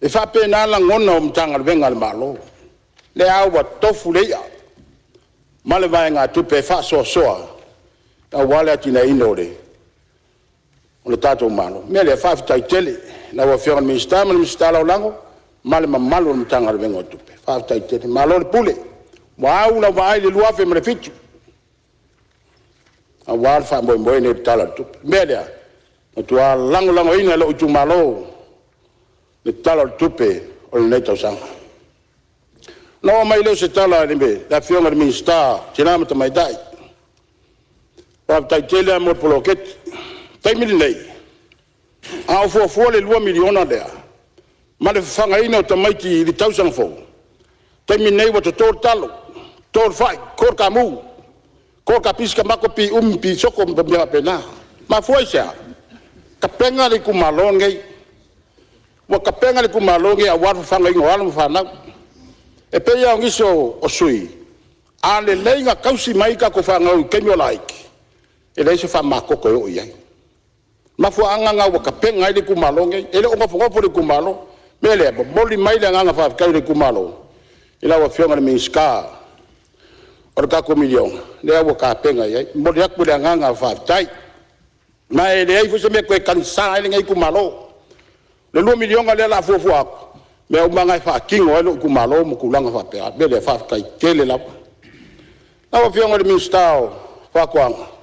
e fa pena la ngona o mtanga venga le malo le awa tofu le ya male vai nga tupe fa so a wala tina inore o le tato malo me le fa tai tele na wa fiona minister la lango male malo mtanga le venga tupe fa tai tele malo le pule wa una vai le lua fe me fitu a wal fa mo ne tala tupe me le tu lango ina lo tu malo le tala tupe o le neto sanga no mai le se tala limbe la fiona de minister tina mata mai dai pa tai tele mo poloket tai mi nei a fo le 2 miliona dea ma le fanga ina o tamaiti di tausang fo tai mi nei wa to talo tor fai kor kamu kor kapiska makopi pi soko mbia pena ma foi sia kapenga le kumalonge wa kapenga le kumalonge a wa fanga ingo ala mfana e pe ya ngiso o sui ale lenga kausi mai ka ko fanga o kenyo like ele se fa makoko yo ia ma fu anga nga wa kapenga le kumalonge ele o ngofo le kumalo mele bo boli mai le nga fa ka le kumalo ila wa fiona le minska o ka ko milion le wa kapenga ia mo le ku le nga fa tai ma ele ai fu se me ko kansa ele ngai kumalo le 2 milion le la fu aku me o manga fa kingo ele kumalo mo kulanga fa pe le fa kai tele la wa fiona le minsta fa kwanga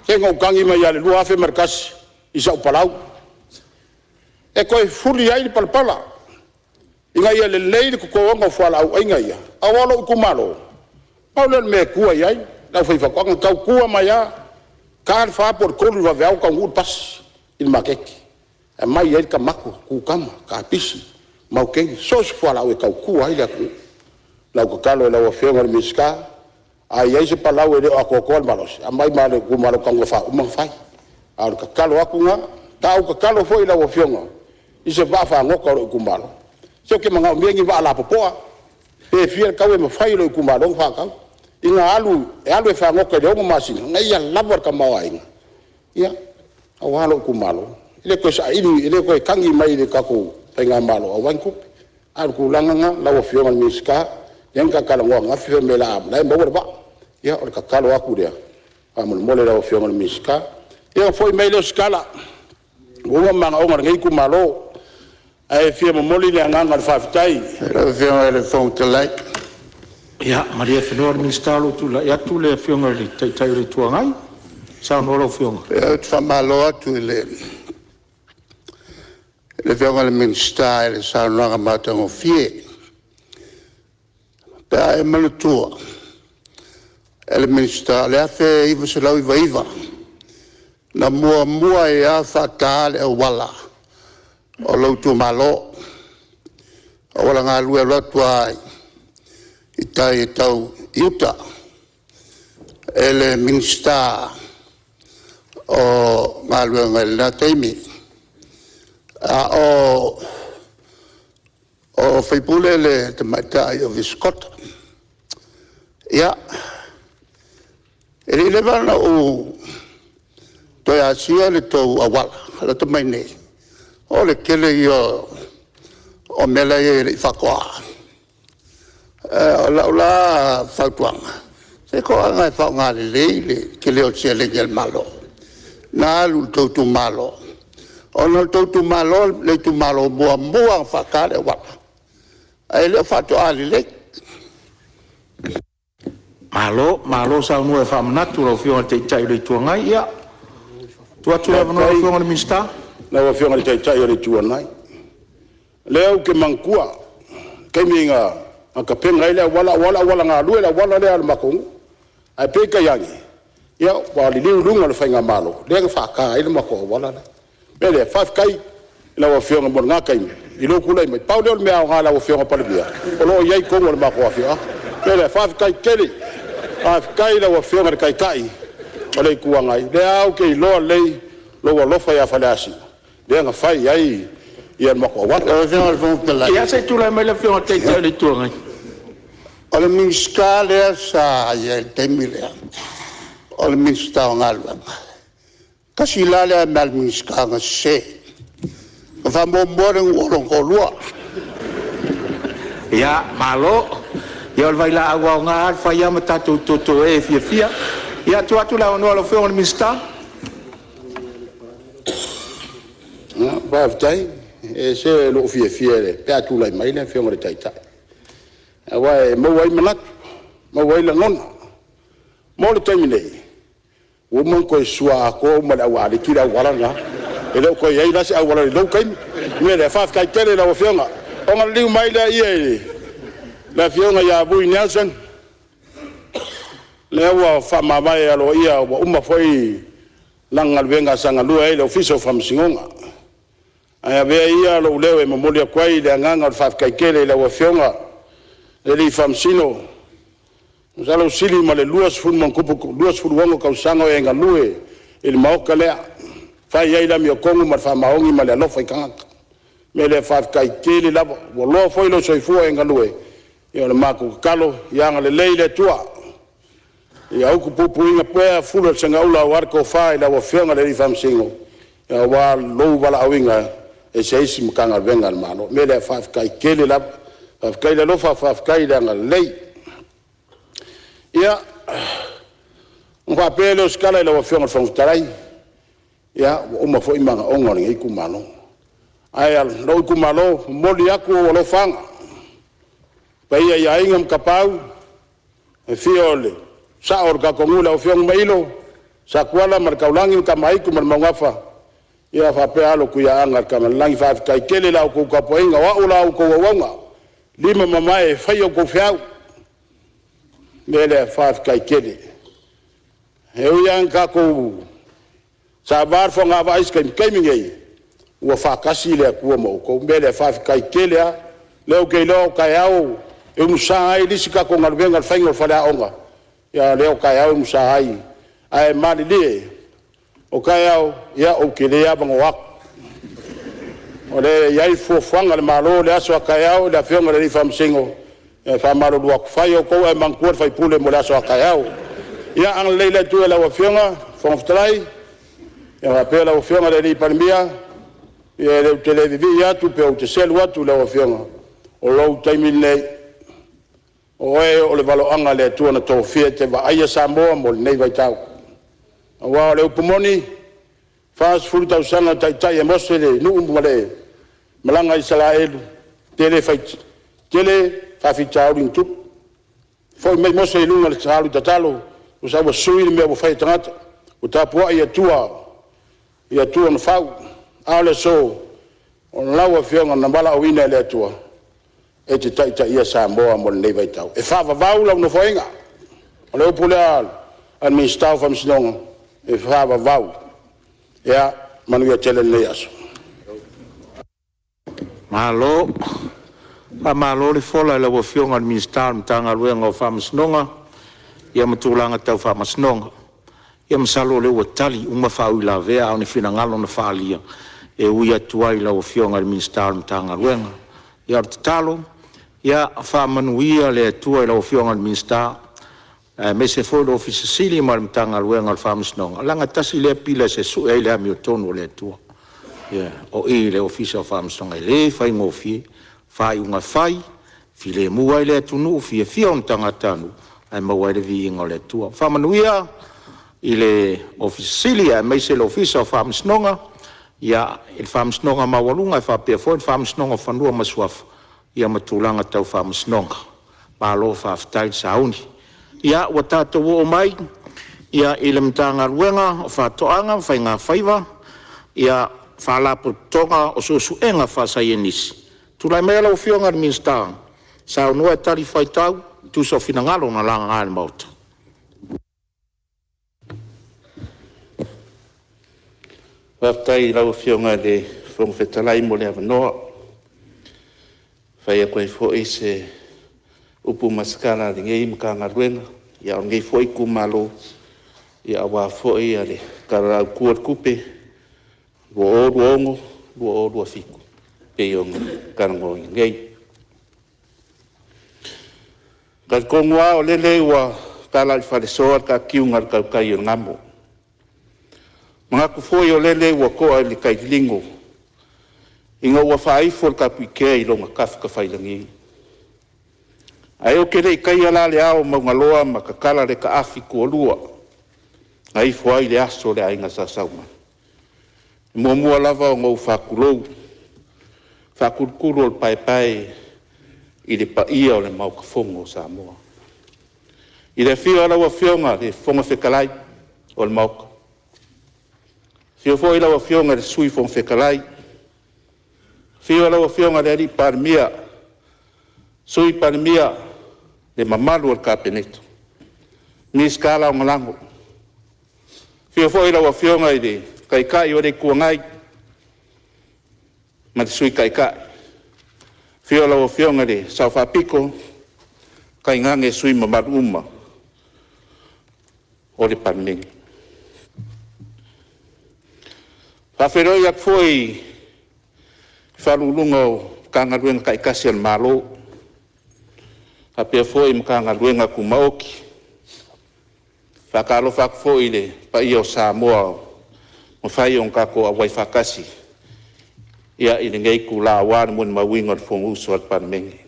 kengo kangi mai ale lua fe markas isa palau e ko fuli ai palpala inga ia le leile ko ngo fala au inga ia awalo kumalo awle me kuai ai la foi fa ko ka kua mai ya kan fa por ko lu va ka ngut pas il makek e mai ai ka mako ku kama ka pisi mau ke so fala au ka kua ai la ku la ko kalo la o fe ngar miska ai se palau ele a kokol malos amai male ku malo kango fa umang fai ar ka kalo aku nga tau ka kalo foi la wo fionga ise ba fa ngoko ku malo so ke manga miengi va la popoa e fiel ka we mo fai lo ku malo fa ka inga alu fa ngoko de mo masin ngai ya labor ka mawai ya awalo ku malo ile ko sa ile ko kangi mai le ka ko penga malo awan ku ar ku langa la wo fionga miska yang ka kala nga fi me la mo ba ya o ka kalo aku dia amol mole la ofio mal miska ya foi mailo skala o manga o ngai ku malo ai fi mo mole le nganga fa fitai la fi le Fonotaga ya maria fenor ministalo tu la ya tu le fi ngai tai le tu ngai sa no lo fi ya fa malo tu le fi ngai ministalo sa no nga mata ngo fi pa e malo tu el minister le afe iwa se lau iwa na mua e a whakale e wala o lautu malo o wala ngā lue lotua i tai e tau iuta ele minister o ngā lue ngai na teimi o whaipule le te maitai o viskota ia ele levana o to ya sia le to awala la to mai nei o le kele yo o mela ye le fakwa la fakwa se ko nga fa nga le kele o le gel malo na lu to tu malo o no to tu malo le tu malo bo fakale wa ele fa to ali le malo sa no e fa manatu lo fio te tai le tuangai ia tu no fio le mista na o fio te tai le tuangai leo ke mankua ke minga aka penga ile wala nga lu wala le al makong ai pe ka yangi ia wa li lunga le fainga malo le fa ka ile mako wala le fa kai la o fio mo nga kai ilo kula mai paulo me nga la o fio pa le bia o lo ia ko mo mako fio le fa kai kele kai la wa fiona kai o le kuangai le au ke lo le lo fa ya falasi le nga fai ai ia mo ko wa o fiona Fonotaga ia se tu la me le fiona te le tuangai o le miska le sa ia te mile o le miska ngalwa kasi la le mal miska nga se fa mo moreng olong ko lua ya malo ya vai la agua nga fa ya mata tu e fia ya tu atu la no lo fe on mista ba tai e se lo fia le pe atu la mai le fe on tai tai wa mo wai manat mo wai la non mo le tai nei o mo ko sua ko mo la wa le kila wala nga e lo ko ye la se wala lo kai me le fa kai tele la fe nga o liu mai la ie la fionga ya bui Nelson le wa fa mavai alo ia wa uma foi langa venga sanga lua ile official from singonga aya be ia lo lewe memoria kwai le nganga fa kai kele le wa fionga le fam sino usalo sili male luas fun man kupu luas fun wango ka sanga e nga lue il maoka le fa ia ila mi kongu ma fa maongi male lo foi kanga me le fa kai kele la wo lo foi lo soifu e nga lue ia le mako kalo ia le leile tua ia uku pupu inga pea fula sanga ula warko fai la wafenga le fam singo ia wa lo wala awinga e seisi mkanga venga mano me le fa kai kele la fa kai le lo fa kai la lei ia ngwa pele skala la wafenga fam tarai ia uma fo imanga onga ngi ku mano aya lo ku malo moli aku lo fanga paia ia ingam kapau e fiole sa orga kongula o fiong mailo sa kuala markaulangi ka mai ku marmangafa ia fa pe alo ku ia anga ka langi fa kai kele la ku ka poinga wa ula ku wonga lima mamae faio ku fiau mele fa kai kele e u yang ka ku sa bar fo nga va iskem kemingei wa fa kasi le ku mo ko mele fa kai kele leo ke lo kai au e musai lisika ko ngal venga faingo fala onga ya leo kaya musai ai mali li o kaya ya o kele ya bango wak ole ya fo fanga le malo le aso kaya o la fionga le fam singo e fa malo do wak fayo ko e mankuer fai pule mo la so kaya ya ang leila tu la fionga fon ftrai ya pela o fionga le palmia e le televivi ya tu pe o te sel watu la fionga o lo taimile oe o le valo anga le tuana Tofi te va aia Samoa mo nei vai tau wa le upomoni fast food tau sanga tai tai e mosele nu umale malanga Israel tele fight tele fa fitau in tu foi me mosele lunga le salu tatalo o sa wa sui me o fai tangata o tapu ia tua no fau ale so on lawa fianga na bala o ina le tua e te taita ia Samoa mo nei vai tau e fa vaula no foinga o le pula an mi stau fam sinonga e fa vau ya manu ia tele nei aso malo le fola le wo fionga al minister mtanga luenga o fam sinonga ia matulanga tau fam sinonga ia msalo le wo tali uma fa ula vea o ni fina ngalo na falia e uia tuai la wo fionga al minister mtanga luenga ia talo ia fa manuia le tua la ofionga minister me se foi do office sili mal mtanga luenga al famus non langa tasi le pila se su e le mi tono le tua ia o e le office of famus non le fai ngofi fai unga fai file mua le tunu fi on tanga tanu ai ma wa le vi ngole tua fa manuia ile office sili me se le office of famus non ia il famus non ma walunga fa pe foi famus non fa no masuaf ia matulanga tau famasnonga malo fa aftai sauni ia wa tatou o mai ia ile mtanga ruenga fa toanga fa nga faiva ia fa la tonga o so enga fa sayenis tulai mela o fionga minister sa no tari fai tau tu so finangalo na langa al mot aftai la o fionga de from fetalai mo le no fai koe foi se upu maskana ngei mkanga ruenga ya ngei foi ku malo ya wa foi ale kara kuat kupe wo wo fiku pe yong kango ngei kal kongwa o lele wa kala fa de soar ka kiungar ka kai ngamo mga ku foi o lele wa ko ali kai lingo Inga ua whaifo ka pike I longa kafka whailangi. Ai o kere I kai ala le ao maungaloa ma ka kala le ka afi kua lua. Ngai fuai le aso le ainga sa sauma. Mua mua lava o ngau whakulou. Whakulukuru o le pai I le paia o le maukafongo sa mua. I le fio ala wa fionga le fonga whekalai o le mauka. Fio fo ila wa fionga le sui fonga whekalai. Fio ala wa fionga le ari parimia. Sui parimia le mamalu o le kapeneto. Ni skala o ngalango. Fio fo ila wa fionga I le kaikai o le kuangai. Ma le sui kaikai. Fio ala wa fionga le saufapiko. Kai ngange sui mamalu uma. O le Palemene. Whawheroi ak foi whalulunga o kangaruenga kai kasi al malo. Hapea foi mkangaruenga ku maoki. Whakalo whak foi le paia o Samoa mo whai on kako a wai whakasi. Ia I le ngei ku la wāne mun mawinga le fongu uso al Palemene.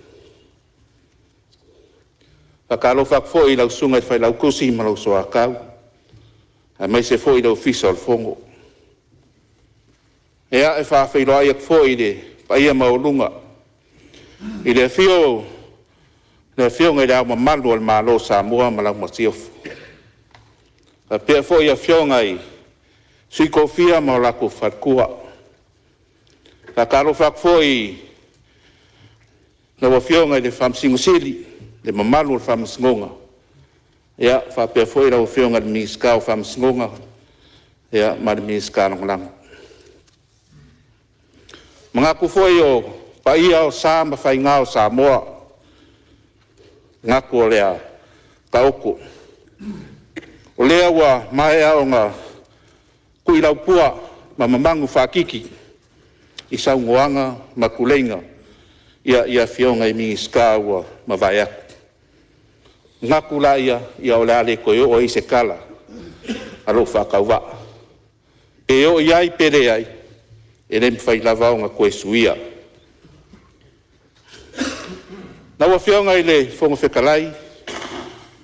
Whakalo whak foi lau sunga I whai lau kusi ma lau soa kau. A mai se foi lau fisa al fongo. Ea e whawhairoa I ak foi le paia maulunga. I le fio ngai lau mamalu al malo Samoa ma lau masiofu. A pia foi a fio ngai sui kofia ma lako wharkua. Whakalo whak foi lau a fio ngai le whamsingosili. Le mamalu o whamsingonga. Ia, whapea foi rau whionga le miska o whamsingonga. Ia, ma le miska nangolanga. Mga ku foi o paia o Sama whainga o Samoa. Ngaku o lea kaoko. O lea ua mai ao ngā kui lau pua ma mamangu whakiki. I saungoanga ma kuleinga. Ia whionga I miska ua ma vai aku. Ngaku la ia o le koe o I se kala. Alo whakauwa. E o iai pere ai. E rem whai lava o ngā koe suia. Na ua whionga I le whonga whekalai.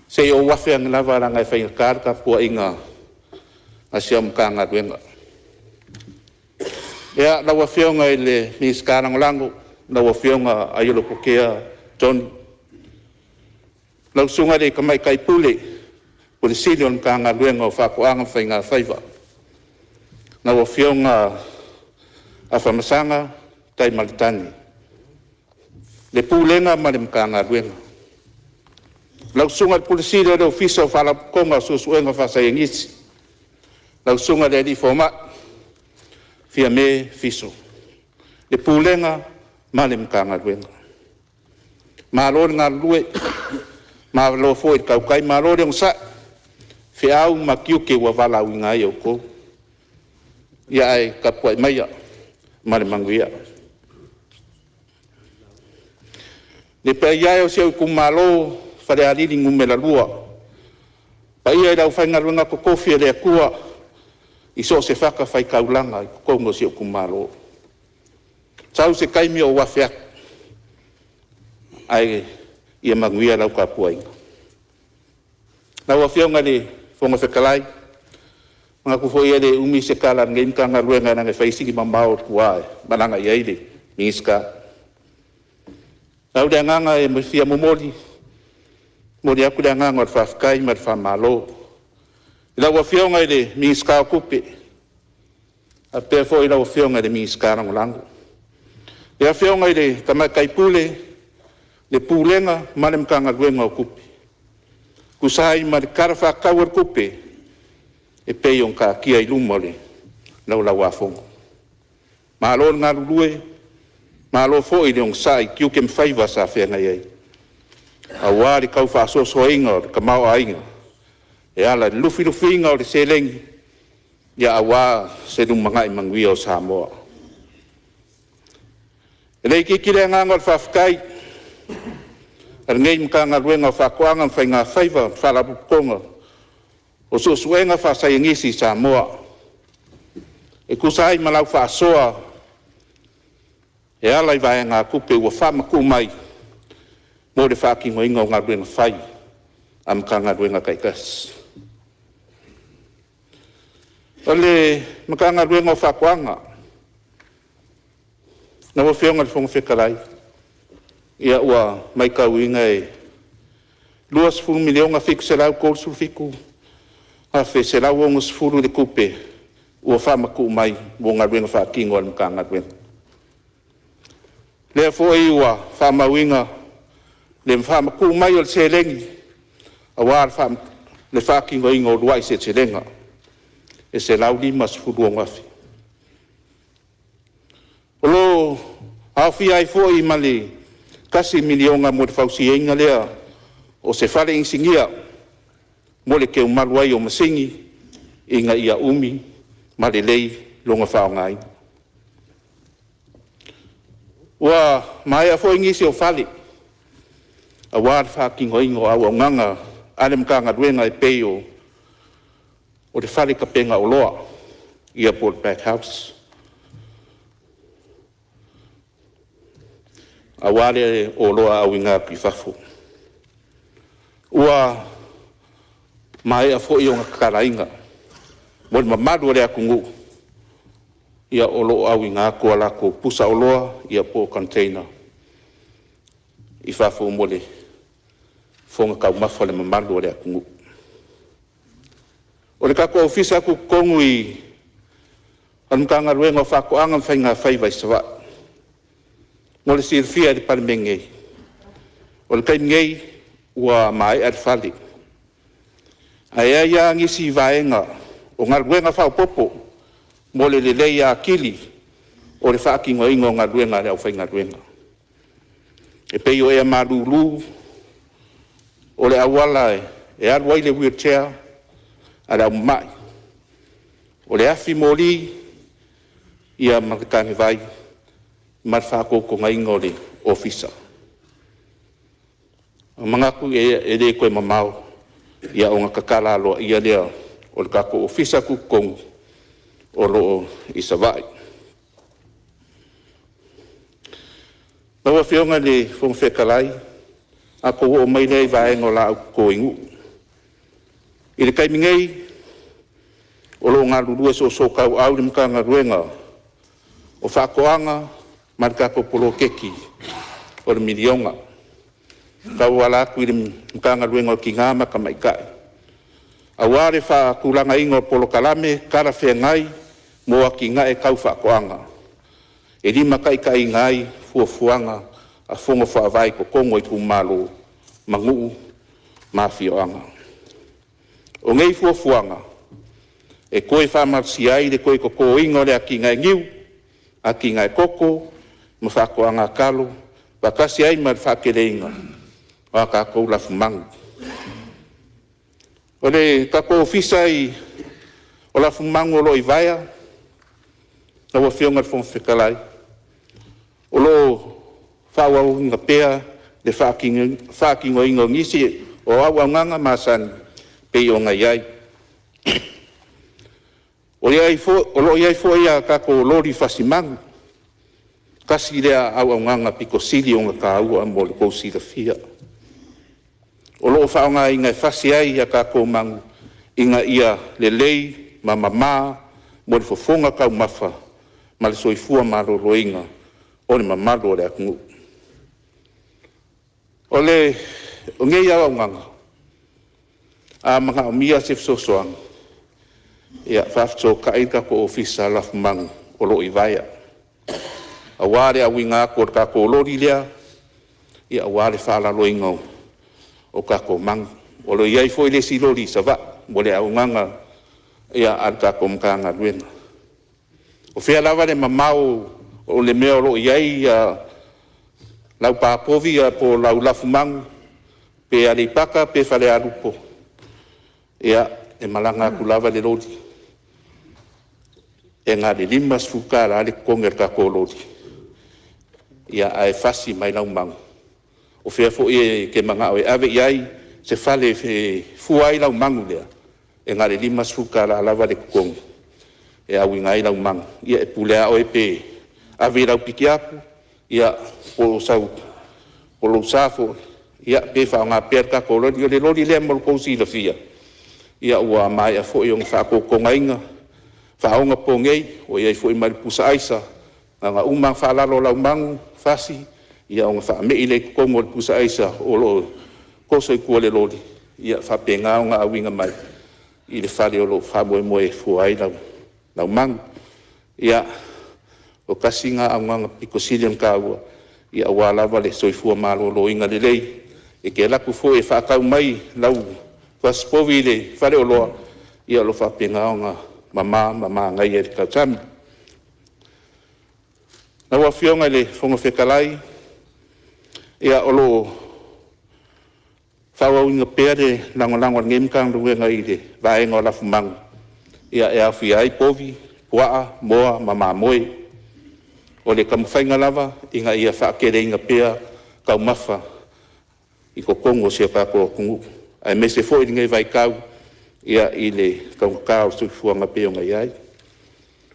Se o wafe ang lava ranga I whai karka pua inga. A sia mga ngā ruenga. Ea na ua whionga I le miskarang lango. Na ua whionga a yolo pokea John. Lau sunga re kamai kai pule, po le sili on ka ngā luenga o whakoanga whai ngā whaiva. Na wa whionga a whamasanga tai malitani. Le pūlenga ma le mka ngā luenga. Lau sunga le pule sili o le ofisa o whalakonga o susuenga whasai ngisi. Lau sunga le li fōma, fia me fiso. Le pūlenga ma le mka ngā luenga. Ma lor ngā lue, ma lo foi kau kai ma lo dong sa fe au ma kiu ke wa vala u ngai o ko ya ai ka poi mai ya ma le manguia le pe ya o se ku malo fa le ali ngu me la lua pa ia da fa ngar nga ko kofi le kua I so se faka fai kaulanga ko ngo se ku malo sau se kai mi o wa fe ai ia manguia lau ka puai. Lau a whionga le whonga whekalai. Mga kufo ia le umi se kala ngei mka ngā ruenga nanga whaisiki mamao tuae. Mananga ia ile, mingiska. Lau le nganga e mwhia momoli. Mori aku le nganga o le whawhikai ma le whamalo. Lau a whionga le mingiska o kupe. A pēr fo I lau a whionga le mingiska rangolango. Le a whionga le kamakai pule. Le pūlenga ma le mkanga luenga o kupe. Kusai ma le karafa kawar kupe. E pei on ka kia I luma le. Lau lau a fongo. Ma alo ngā lulue. Ma alo fo I le on sai kiu kem whaiva sa whenga iei. A wāri kau whaasoso inga o le kamau a inga. E ala lufi inga o le selengi. Ia a wā se lumangai mangui o Samoa. E lei kikile nganga o le whawhikai. Ngei mka ngā ruenga whakoanga whai ngā whaiva whalapukonga o susuenga whasai ngisi Samoa. E kusai malau whasoa E ala I vai ngā kupe ua whamaku mai mo le whakingo inga o ngā ruenga whai am ka ngā ruenga kaikas. O le maka ngā ruenga o whakuanga na wa whionga le whonga whekarai ia ua mai kau inga e 2 milionga fiku se lau kōru suru fiku ha whe se lau onga sifuru le kupe ua whamaku mai mo ngā ruenga whakingo al maka ngā ruenga. Lea fōi ua whamauinga le whamaku mai o le selengi a wā le whakingo inga o ruai se selenga e se lau 5 sifuru o ngafi. O lo hawhi ai fōi ma le kasi milionga mo le whausi inga lea o se whare insingia mo le keu malu ai o masingi inga ia umi ma le lei longa whaongai. Ua mai a fōi ngisi o whale a wār whakingo ingo au au nganga ale mkanga ruenga e peo o le whale ka penga o loa ia po le back house. A wāre o loa au inga pifafu. Ua mai a fōi o ngā karainga mo le mamadu o le akungu ia o lo au inga kua lako pusa o loa ia po container I whafo mo le whonga kau mawha le mamadu o le akungu. O le kako ofisa aku kongu I anukanga ruenga o whako anga whainga whaiwai sawa mo le sirfia le Palemene. O le kainngei ua mai ar whale. Aia ia ngisi vaenga o ngā ruenga whao popo mo le lelei a kili o le whaakingo ingo ngā ruenga le au whainga ruenga. E pei o ea marulu o le awala e aruai le wheelchair a le au mai. O le afi moli ia makatani vai mar whaakoko ngā ingo le ofisa. Mangaku e le koe mamau ia o ngā kakala aloa ia lea o le kako ofisa ku kongu o loo I savai. Nawa whionga le whong whekalai a ko o mai lei vaenga o la au ko ingu. I le kaimingei o loo ngā lurua so kau au le mka ngā ruenga o whakoanga marika ko polo keki o le milionga. Kau ala aku I le mka ngā ruenga o ki ngāma ka maikai. A wāre wha kulanga ingo polo kalame kara whea ngai mo a ki ngai kau whakoanga. E lima kai kai ngai fuafuanga a whonga whaavai ko kongo I kumalo mangu mawhioanga. O ngei fuafuanga e koe whamarsi ai le koe koko ingo le a ki ngai ngiu, a ki ngai koko, ma whakoanga kalo, wakasi ai mar whakereinga, wa ka kou lafu mangu. O le kako ofisa I o lafu mangu o lo I vaia, na wa whionga whong whekalai. O lo whawau inga pea le whaakingo ingo ngisi o au nganga masan pei o ngai ai. O lo iai fo ia kako lori whasimangu, kasi lea au nganga piko sili o ngā kāua mo le kousi da fia. O lo whaonga inga whasi ai ia kako mangu inga ia le lei ma mama mo le fofonga kau mawha ma le soifua maroro inga o le mamalo o le akungu. O le o ngei au nganga a mga o mia sif sosoang ia whafto ka ika ko ofisa lafu mangu o lo I vaia. A wāre a winga ko kako lori lea ia wāre whaalalo inga o kako mangu. O lo iai foi le si lori sawa mo le au nganga ia al kako mkanga ruena. O whea lawa le mamau o le mea o lo iai lau pāpovi po lau lafu mangu pe alipaka pe whale arupo. Ia e malanga ku lava le lori. E ngā le 5 sfukara ale konger kako lori. Ia ai fasi mai lau mangu. O whea fo ke manga o e ave iai se whale fuai lau mangu lea. E ngā le 5 sfukara lava le kukongu. E au ingai lau mangu. Ia e pulea o e pe ave lau piki apu, ia o sau o lo safo ia pe fa nga per ka ko lo le mo ko si la fia ia ua mai a fo yong fa ko ngainga fa nga po ngei o ia fo i mai pusa aisa nga umang fa la lo la umang fasi ia nga fa me ile ko mo pusa aisa o lo ko so ku le lo ia fa pe nga winga mai ile fa le lo fa mo e fo ai la umang ia o kasinga nga pikosilium ka ia wala vale soifua malo lo inga lelei e ke laku fo e whakau mai lau waspovi le whare o loa ia lo whapinga o nga mama ngai e kau tami. Na wa fionga le whonga whekalai ia o lo whawau inga pere lango ngemkang runga ngai le vaenga o lafu mangu ia e awhi ai povi puaa moa mama moe o le kamwhainga lava inga ia whaakere inga pea kau mafa i ko kongo sia kako kungu. Ai mese fo i ngai vai kau ia i le kau sui fuanga peo ngai ai.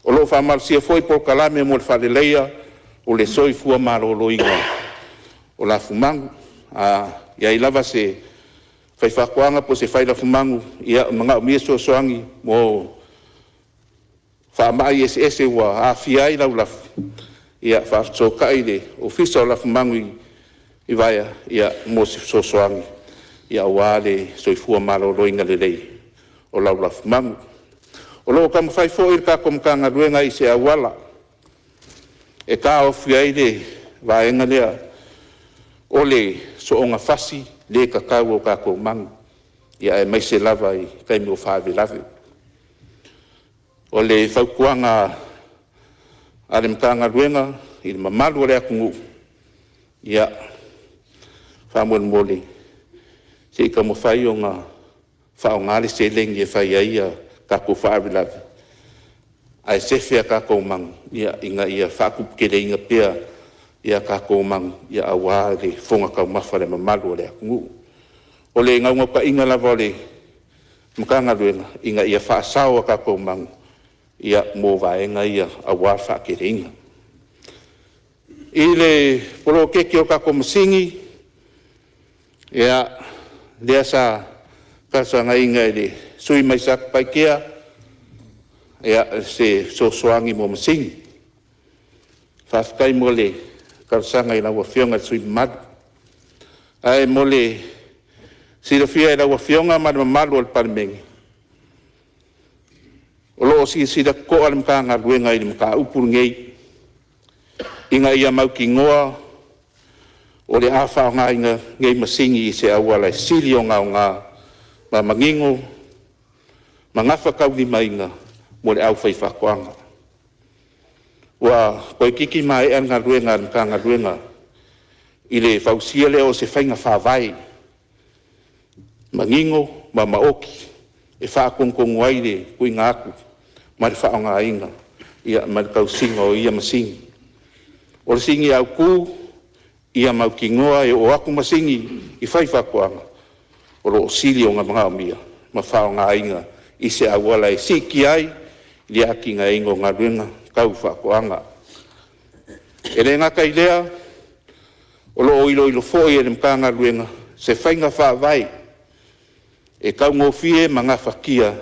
O lo whamal sia foi po kalame mo le whaleleia o le soi fua maro lo inga o la fumangu. Ia i lava se whai whakuanga po se whai la fumangu ia mga umia soangi mo whamai ese wa a fiai lau lafu. Ia whaaftokai le ofisa o la fumangu i vaia ia mo se soangi ia wale soifua malo loinga lelei o lau la fumangu. O lo kam fai fo ir ka kom kanga ruenga i se awala e ka o fiai le vaenga lea o le soonga fasi le kakau o kako mangu ia e mai se lava i kaimi o whaave lave. O le whaukuanga ale mkanga ruenga i le mamalu o le akungu ia whamuan mole se i ka mo whai o ngā whao ngāle se lengi e whai aia kako whaave lave. Ai sefea kako mangu ia inga ia whakupukere inga pea ia kako mangu ia awa le whonga kau mawha le mamalu o le akungu. O le ngaunga pa inga lava o le mkanga ruenga inga ia whaasawa kako mangu ia mō vaenga ia awa whakere inga. I le polo keke o kako masingi ia lea sa kasanga inga le sui mai sak pai kea ia se soangi mo masingi. Whafkai mo le kasanga i lawa fionga sui madu. Ai mo le sirafia i lawa fionga madu malu al Palemene. O loo sida ko al mkanga ruenga i mka upuru ngei. Inga ia mau ki ngoa o le awha o ngā inga ngei masingi i se awala sili o ngā ma mangingo ma ngawha kauli mainga mo le au whai whakoanga. Wa koe kiki mai e ngā ruenga ngā ruenga i le whausia leo se whainga whawai mangingo ma maoki e whaakongkongu ai le kui ngā aku ma le whao ngā inga ia ma le kausinga o ia masingi. O le singi au ku ia mau ki ngoa e o aku masingi i whai whakoanga o lo sili o ngā mga omia ma whao ngā inga i se awala e siki ai li aki ngā ingo ngā ruenga kau whakoanga. E le ngā kai lea o lo ilo fōi e le mga ngā ruenga se whainga whawai e kau ngōwhie ma ngā whakia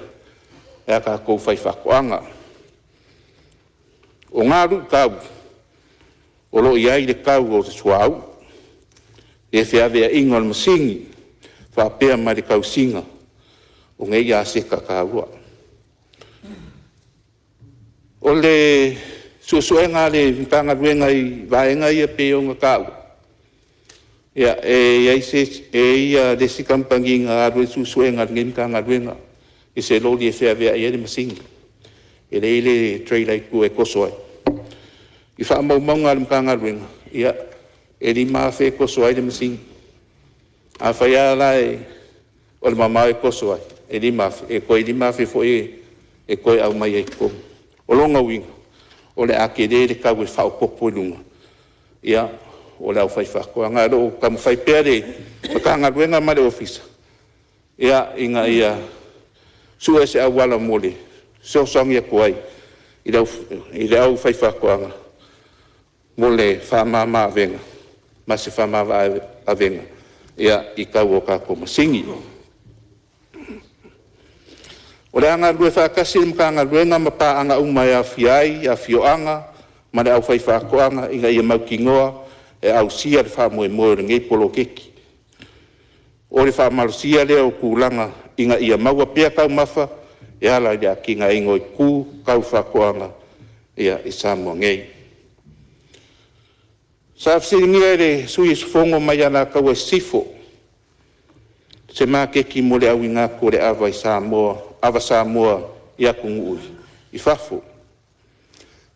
e a kā kou whai whakoanga. O ngā ru kau o lo iai le kau o te suau e whiawea ingo al masingi whapea mai le kau singa o ngei a se kakaua. O le susuenga le mkanga ruenga i vaenga ia pe o ngā kau. Ia e ia le sikampangi ngā arue susuenga le mkanga ruenga i se loli e whiawea ia le masingi. E le trailer ku e koso ai. I wha maumanga al mkanga ruenga ia e li maa whe koso ai le masingi. A whaia lai o le mamau e koso ai. E li maa whe fo e koe au mai ai ko. O longa winga o le ake le kau e whao popo lunga. Ia o le au whai whakoa. Ngā ro kamu whai pēr e mkanga ruenga ma le ofisa. Ia inga ia sua se au wala mole. So songi a koai. I le au whai whakoanga. mo le whamama avenga, ma se whamama avenga, ia I kau o kako masingi. O le anga lue whakasi le mka anga luenga ma pā anga umai a fiai, a fioanga, ma le au whai whakoanga, inga ia mau kingoa, e au sia le whamoe moe le ngei polo keki. O le whamalusia leo kūlanga, inga ia maua pia kau mawha, e ala ia kinga ingo I kū kau whakoanga, ia I Samoa ngei. Sa fsiringia le sui sufongo mai ana kau e sifo, se mā keki mo le au inga ko le awa I Samoa, awa Samoa ia kungu I whafo.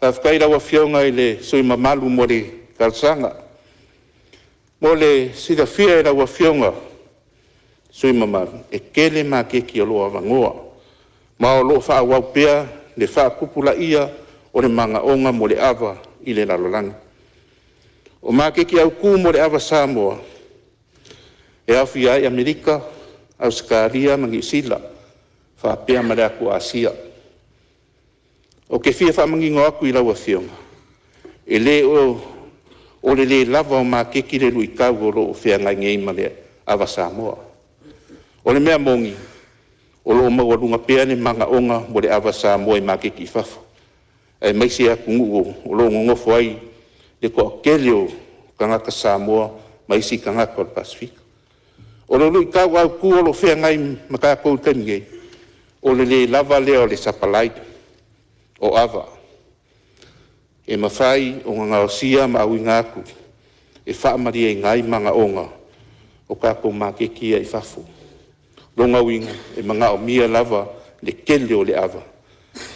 Whafkaira wa fionga I le sui mamalu mo le kalsanga, mo le sida fia era wa fionga, sui mamalu, e kele mā keki o loa wangoa. Ma o loo wha wau pia, le wha kupula ia, o le manga onga mo le awa I le lalolanga. O mā keki au kū mo le awa Samoa, e au fia I Amerika, Australia, mangi sila, wha pia ma le aku Asia. O ke fia wha mangi ngo aku I laua fionga. E le o le lava o mā keki le lui kau o loo fia ngai ngei ma le awa Samoa. O le mea mongi, o loo mawarunga pia ne manga onga mo le awa Samoa I mā keki I whafo. E maisi aku ngu o loo ngofo ai, le ko kele o kangaka Samoa, maisi kangaka o le Pasifika. O le lui kau au ku o lo fea ngai makakou tanigei, o le lava leo le sapalaita, o awa. E mawhai o ngā osia ma au ingaku, e whaamaria I ngai manga onga, o kako mā kekia I whafo. Longa winga, e mga o mia lava, le kele o le awa.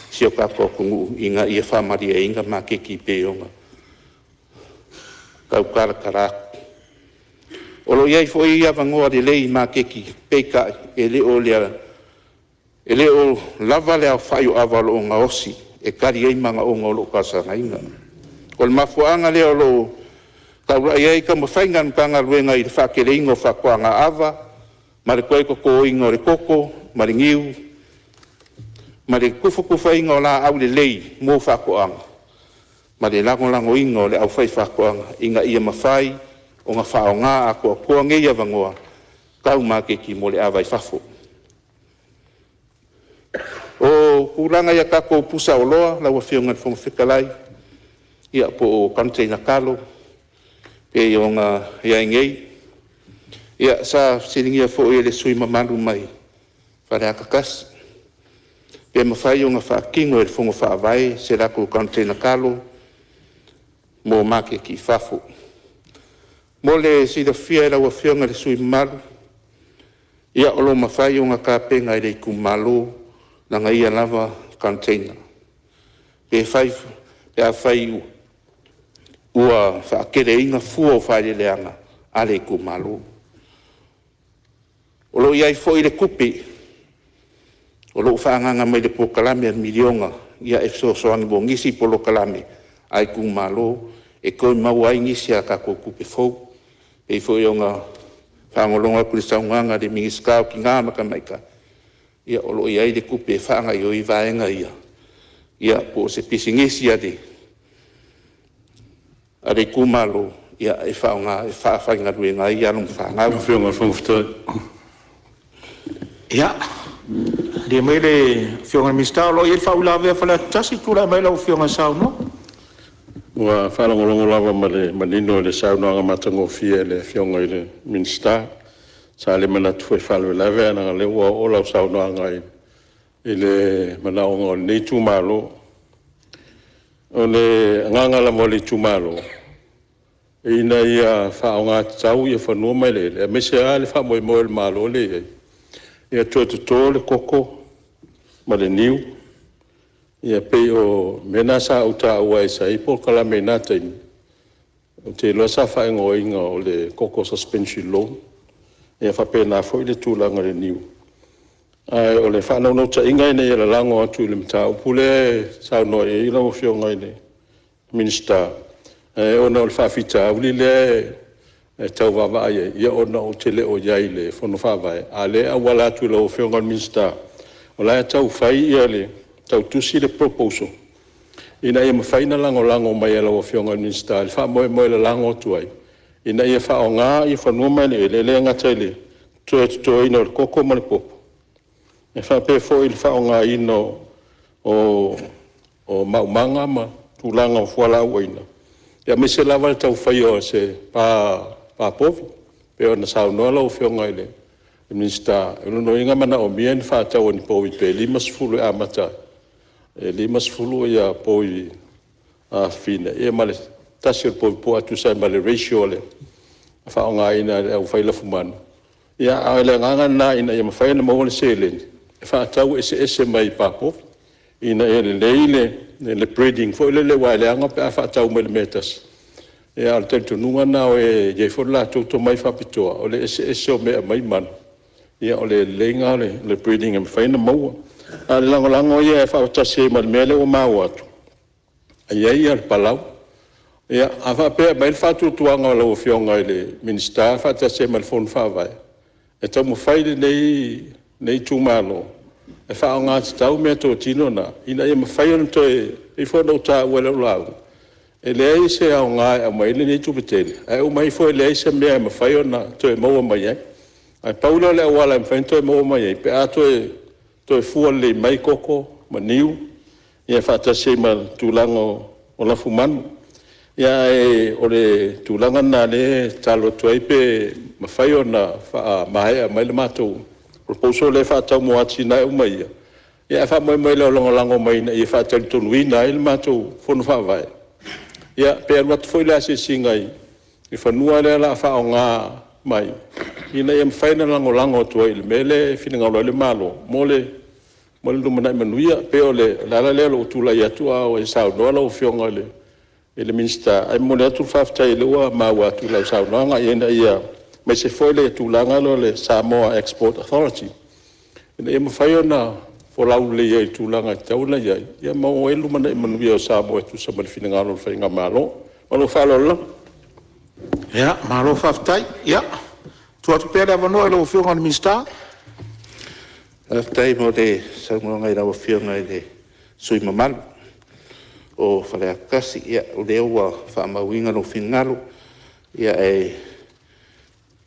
Si o kako kungu, inga ia whaamaria inga mā keki pe onga. Kau kara karaku. O lo iai fo ia vangoa le lei mā keki, peika e le o lava lea whai o awa lo o ngā osi, e kari ei manga o ngā o lo kasanga inga. O le mafuanga leo lo kaura iai ka mawhaingan kanga luenga I le whakere ingo whakoa ngā awa, ma le koe koko ingo le koko, ma le ngiu, ma le kufa ingo la au le lei mō whakoanga, ma le lango ingo le au whai whakoanga, inga ia mawhai, o ngā whao ngā a kua ngei awangoa, kau mā keki mo le awa I whafo. O kuranga ia kako pusa o loa, laua whionga whonga whikalai, ia po o kanteina kalo, pe o ngā iai ngei, ia sa siringia fo e le sui mamalu mai, whare akakas, pe mawhai o ngā whaakingo e le whonga whaavai, se rako kanteina kalo, mo mā keki I whafo. Mo le sida fia la wafionga le sui malu, ia olo mawhai o ngā kāpenga I le kumalo, na ngā ia lava container. Pe a whai ua whaakere inga fua o whaere leanga, a le kumalo. Olo iai fo I le kupe, olo whaanganga mai le po kalame a milionga, ia e soangi bo ngisi polo kalame, ai kumalo, e koe mau ai ngisi a kako kupe fau, e fo I o ngā whaangolonga kuri saunganga de mingiskao ki ngā makamaika. Ia olo iai le kupe whaanga I o I vaenga ia po se pisingisi a le kumalo, ia e whaonga, e whaawhainga ruenga I anum whaangau. Whionga whangwhutoi. Ia, le mai le whionga mista lo I le whaulawea whala tasi tūra mai lau whionga sao no? Ua whalangolongo lava ma le manino le saunoanga matango fia le whionga I le minsta. Sa le manatu whai whalwe lawe ananga le ua o lau saunoanga I le manaonga o nei tūmalo. O le ngangala mo le tūmalo. E ina ia whaonga tau ia whanua mai le. E mese a le wha moe moe le malo le. Ia tuatoto le koko ma le niu. Ia pei o mena sa uta ua isa I po kala me nā taimi. O te loa sa whaengo inga o le koko suspension loan. Ia whapena fo I le tūlanga le niu. Ai o le whanau nota inga ina ia la lango atu le mta. O pule sao no e ila o whionga ine minista. Ai o na o le whawhita uli le tau wawai ia o na o te le o iai le whono whawai. A le awala atu la o whionga minista. O la tau whai ia le tau tusi le proposal. ina ia mawhaina lango mai ala o fionga minister, wha moe la lango tuai. Ina ia wha o ngā, ia whanua mai le ngata ile, tue ina o koko mani popo. E wha pe fo ili wha o ngā ino o maumanga ma, tūlanga o fuala ua ina. Ia mese lava le tau whai o se pa povi, pe o na sao noa lau fionga ile. Minister, no inga mana o mia ni wha tau ni povi pe, 5 e amata. 5 ia povi a fine. Ia male tasir povi po atu sai male ratio le. Wha o ngā ina au whaila fumana. Ia le nganga na ina ia mawhaina mawale se leni. Wha tau ese mai pa povi. Ina ia le breeding. Fo ile le waile anga pe a wha tau mai le metas. Ia al tentu nunga na o e jefo la tauto mai whapitoa. O le ese o mea mai mana. Ia o le lenga le breeding e mawhaina maua. A le lango ia e whaotase ma le mele o mau atu. Ia le palau. Ia a whapea mai le whatutuanga o lau fionga i le minister, whaotase ma le whonu whawai. E tau mo whaile nei tūmalo. E wha o ngā tau mea tō tino na. Ina ia mawhaia to e whanau tā ua lau lau. E lea se au ngā e mai le nei tūpetele. E o mai fo e lea se mea e mawhaia na to e maua mai ai. Ai paula le wala me fain toi mo mai pe a toi fua le mai koko ma niu ia fata se ma tulango o la fuman ia e o le tulanga na le talo toi pe ma fai ona fa mai mai le mato proposal le fata mo ati na mai ia fa mai le longo mai na ia fata tonuina il mato fonu fa vai ia pe wat foi la se singai i fa nua le la fa nga mai ina ia mawhaina lango tua i le mele whininga o le malo mole lumana i manuia pe o le lala lelo o tula i atua o e sao noa lau fionga le minister ai mole atu whaftai le ua maua atu lau sao noanga i ena ia mai se foi le tūlanga lo le Samoa Export Authority ina ia mawhaina fo lau le ia i tūlanga i tauna ia mau e lumana i manuia o Samoa e tu sa mali whininga o le whainga malo malo whalo la ia malo whaftai ia tu atu pere avanoa ilo fionga ni minister? Tai mo le saunga i rawa fionga i le sui mamalu o whare akasi ia o le ua whaamauinga no whingalo ia e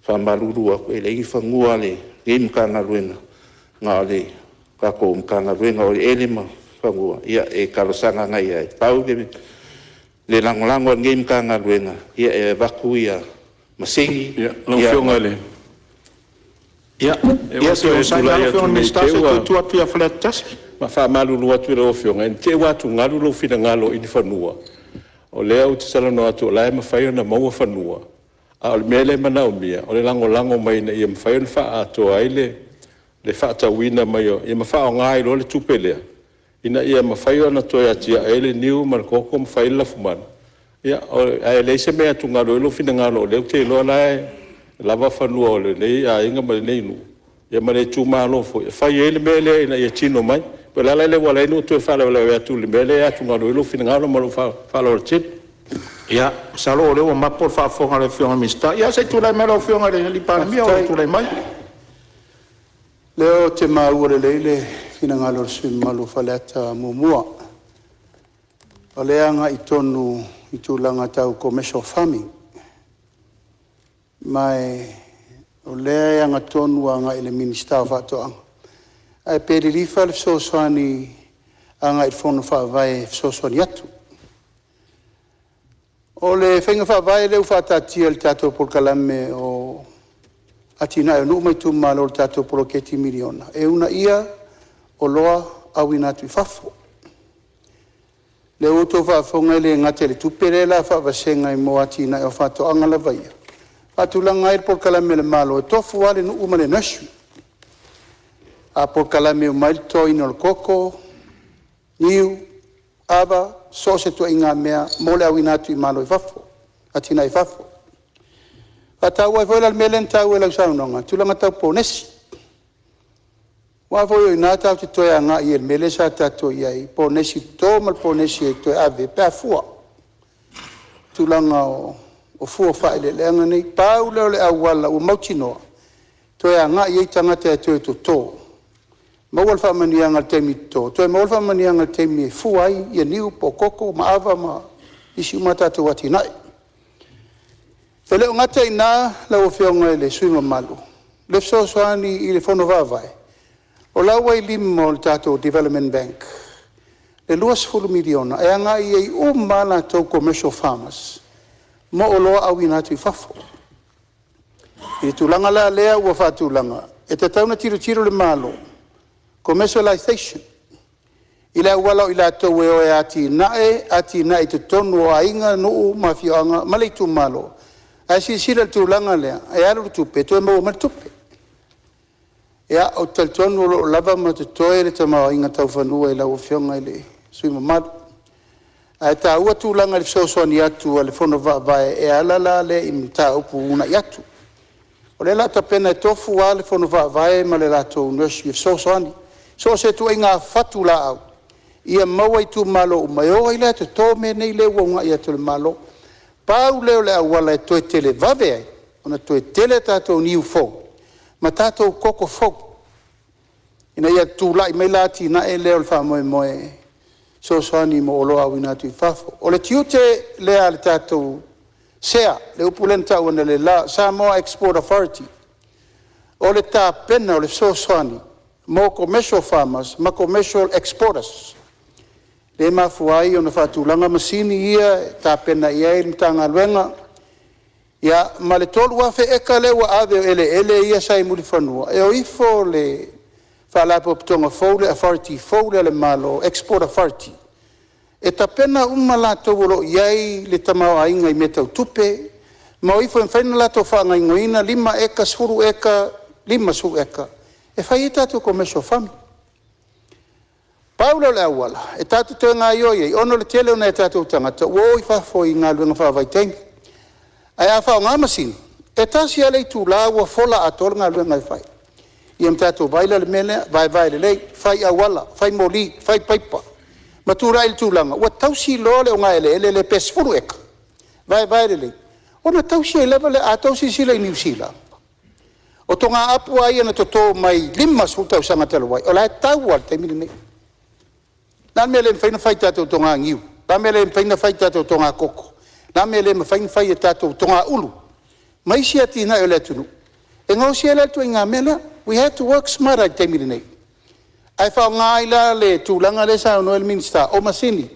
whaamarurua e le ingi whangua le game kanga ruenga ngā le kako mkanga ruenga o le elema whangua ia e karosanga ngai ai pau le langolango game kanga ruenga ia e waku ia masingi lau fionga le ia se o sai lau fionga minister se tu atu ia whaletas ma wha malulu atu i lau fionga en te watu ngalu lau whina ngalo i ni whanua o lea o te salano atu o lae mawhaia na maua whanua a o le mele mana o mia o le lango mai na ia mawhaia na wha ato ai le whaatawina mai o ia mawha o ngai lo le tupelea ina ia mawhaia na toi atia e le niu ma koko mawhaia la fumana ia ai le se mea tu ngalo ilo fina ngalo le te lo lai lava fanua o le a inga ma le nu ia ma le tu malo fo fai ele mele ina ia tino mai pe la le wala no tu fa le tu le mele tu ngalo ilo fina ngalo ma lo fa lo tit ia salo le o mapor fa fonga le fionga minister ia se tu le melo fionga le li pa mi o tu le mai leo te mau le fina ngalo sui malu fa leta mumua o le anga i tonu i tūlanga tau commercial farming. Mai o lea anga tonu anga i le minister whatoanga. Ai peri rifa le fsoswani anga i whono whawai fsoswani atu. O le whenga whawai leu whatatia le tato polkalame o atina e nu mai tu malo le tato poloketi miliona. E una ia o loa awinatu i whafo. Le uto whaafonga le ngate le tupere la whaawasenga i moati na e o whatoanga la vaia. Whatulanga e por kalame le malo e tofu wale nu umane nashu. A por kalame o mailto ino le koko, niu, ava, so se tu inga mea, mole awinatu i malo i whafo, atina i whafo. Whatau ai voila le melen tau e lau saunonga, tulanga tau ponesi. Wafo yo ina tau te toia nga i el mele sa tato iai, ponesi to mal ponesi e toi ave, pea fua. Tulanga o fua whaile le anga nei, pau leo le awala o mautinoa. Toia nga iai tangata e toi to to. Mawal whamanianga te mito. Toi mawal whamanianga te mi fuai, ia niu po koko, maava ma isi umatatu wati nai. Whele o ngata ina lau whionga ele suima malu. Le soani i le whono vavai. O laua i limo le tato Development Bank. Le luas fulu miliona. E anga i ei umala tau commercial farmers. Mo o loa au inatu i fafo. I tulanga la lea ua whatulanga. E te tauna tiro le malo. Commercialization. I la wala i la tau e oe ati nae te tonu o ainga nuu mafioanga maleitu malo. A si sila tulanga lea. E alu tupe, to e mau mal tupe. Ia o taltonu o lava ma te toe le tamau inga tau whanua i lau whionga i le sui mamadu. A ta ua tūlanga le sosoani atu a le whono vae e alala le i mta upu una i atu. O le la tapena e tofu a le whono vae ma le lato nursery of sosoani. So se tu inga fatu la au. Ia maua i tu malo u maioa i le te tō me nei le wonga i atu le malo. Pau leo le awala e toe tele vave ai. Ona toe tele tatou niu fō. Ma tātou koko fōk. Ina ia tūlai mai lāti na e leo le whamoe moe. So soani mo olo au inatu i whafo. O le tiute lea le tātou sea, le upulen tau ana le la Samoa Export Authority. O le tā pena o le so soani, mo commercial farmers, ma commercial exporters. Le mafuai o na whatulanga masini ia, tā pena ia i mtanga luenga. Ia, ma le tolu wafe eka lewa ave ele ia sai muli whanua. E o ifo le whalapo pitonga foule authority, foule le malo, export authority. E ta pena umalato wolo iai le tamau ainga i metau tupe. Ma o ifo en whaina lato whanga ingoina, 5 eka, 10 eka, 5 eka. E whai e tātou commercial farming. Paula le awala, e tātou te ngā ioi, ono le tele ona e tātou tangata, woi whafo i ngā luenga whawai taimi. Ai a whao ngā masini, e tasi alei tū la ua fola atol ngā luenga i whai. I am tātou vaila le mele, vai le lei, whai awala, whai moli, whai paipa. Ma tū rai le tūlanga, ua tausi loa le o ngā ele pesfuru eka. Vai le lei. Ona tausi e lewa le a tausi sila i New Zealand. O to ngā apu ai ana to tō mai 5 sultau sanga talo wai. O la e tau al te mili nei. Nā mele me whaina whai tātou tō ngā ngiu. Nā mele me whaina whai tātou tō ngā koko. Nā mele me whaina whai tātou tō ngā ulu. Mai si ati na e le tunu. E ngau si e le tu i ngā mele, we have to work smart ai te mili nei. Ai whao ngā ila le tūlanga le sa ono el minsta, o masini.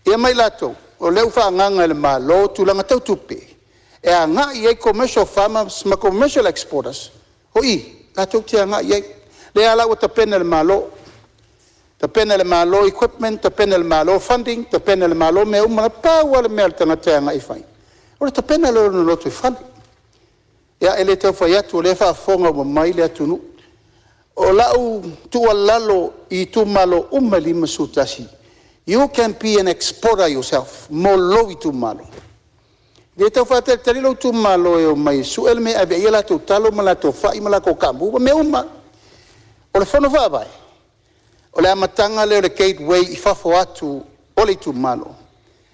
Ia mai lato, o leu wha nganga le malo, tūlanga tau tupe. E a ngā iei commercial farmers, ma commercial exporters. O i, lato te a ngā iei. Le ala o ta pena le malo. Ta pena le malo equipment, ta pena le malo funding, ta pena le malo me umana pāua le mea le tangata ngā i whai. O ta pena le ono loto i whali. Ia ele tau whai atu, o le wha fonga o mai le atu nu. O lau tua lalo I tu malo lima sutasi. You can be an exporter yourself. Mo lo I tu malo. Le tau whatel tari lo tu malo e o mai su el me ave ia lato talo ma lato whai ma lako kambu. Me uma. O le whono whabai. O le amatanga leo le gateway I whafo atu o le tu malo.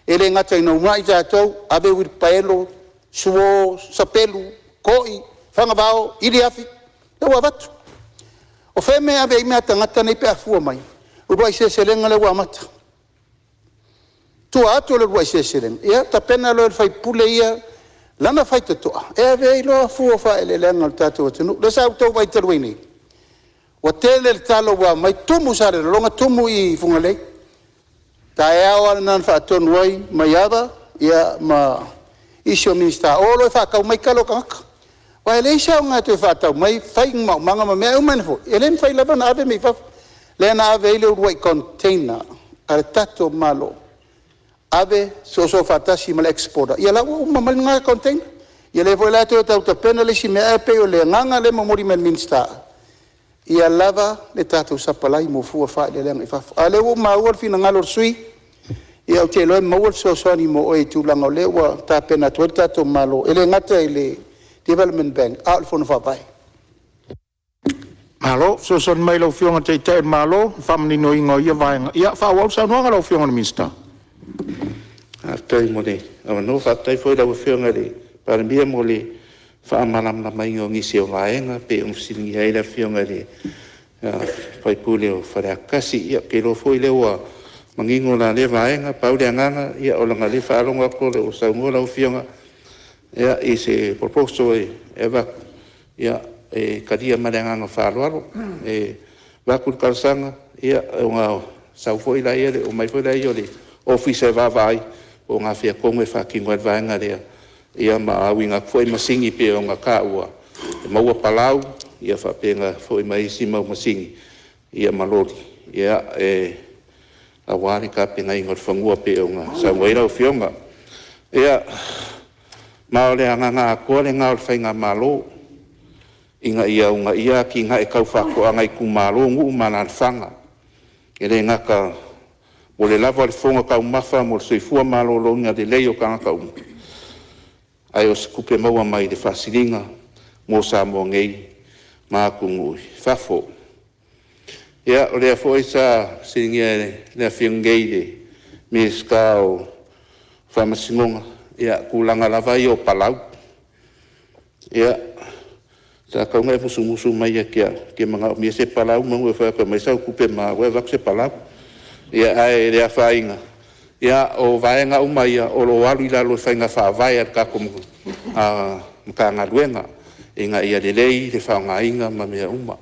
E le ngata ina umai tātou ave wirpaelo, suo, sapelu, koi, whangavao, iri afi. E ua watu. O wheme ave I mea tangata nei pe afua mai. Urua I se selenga le ua mata. Tua atu le rua I se selenga. Ia, ta pena lo le whai pule ia, lana whai tatoa. E ave I loa fua whae le lenga le tātou atunu. Le sa utau vai tarui nei. Wa tele le talo wa mai tumu sare, longa tumu I fungalei. Ta e awa nan wha atonu ai, mai ava, ia ma isio minista. Olo e wha kau mai kalo kangaka. Wa ele isa o ngā tue whātau mai, whai ngau manga ma mea umane fo. Ele me whai lava na ave mei whafu. Le na ave ile urua I container, are tato malo. Ave so whatasi ma le exporter. Ia lau umamali ngā container. Ia le voi lato e tau ta pena le si mea epe o le nganga le mamori men minsta. Ia lava le tato sapalai mo fua whae le lenga I whafu. A le u maua fina ngalor sui. Ia o te loe maua so soani mo oe tūlanga o le ua ta pena tuer tato malo. Ele ngata I le Development Bank, out for Novapai. Malo, so son mai lo fionga te te malo, family no ingo ia vaenga. Ia fa wau sa noanga lo fionga minsta. Atai mo le, awa no fatai foi la fionga le, para mia mo le fa amalam na mai ngo ngisi o vaenga pe un silingi ai la fionga le. pai pule o whare kasi ia ke lo foi le ua mangingo la le vaenga pau le anganga ia o langa le whaalonga ko le o saungola o fionga ia i se proposto eva ia kadia maranganga whaaloaro vakul kalsanga ia o ngā sau foi la ia le o mai foi la ia le office e vavai o ngā whia kongo e whakingo e vaenga lea ia ma awinga foi masingi pe o ngā ka ua maua palau ia whapenga foi mai si mau masingi ia malori ia a wāri ka penga ingot whangua pe o ngā sa waira o fionga ia maole anga ngā kua le ngā o whainga malo inga ia unga ia ki ngā e kau whako anga i ku malo ngu mana whanga e le ngaka o le lava le whonga kau mawha mo le soifua malo lo inga le leo ka ngaka ai o skupe maua mai le whasiringa mo sa mo ngei ma kungui fafo ia o le foi sa singe le fiongei le miska o famasingonga ia kulanga lava i o palau ia sa ka ngai musu mai ke manga mi se palau mo e fa ka mai sa kupe ma we va se palau ia ai le fainga ia o vaenga mai o lo alu la lo fainga fa vai ka como a mkanga luenga inga ia le lei le whaunga inga ma mea uma.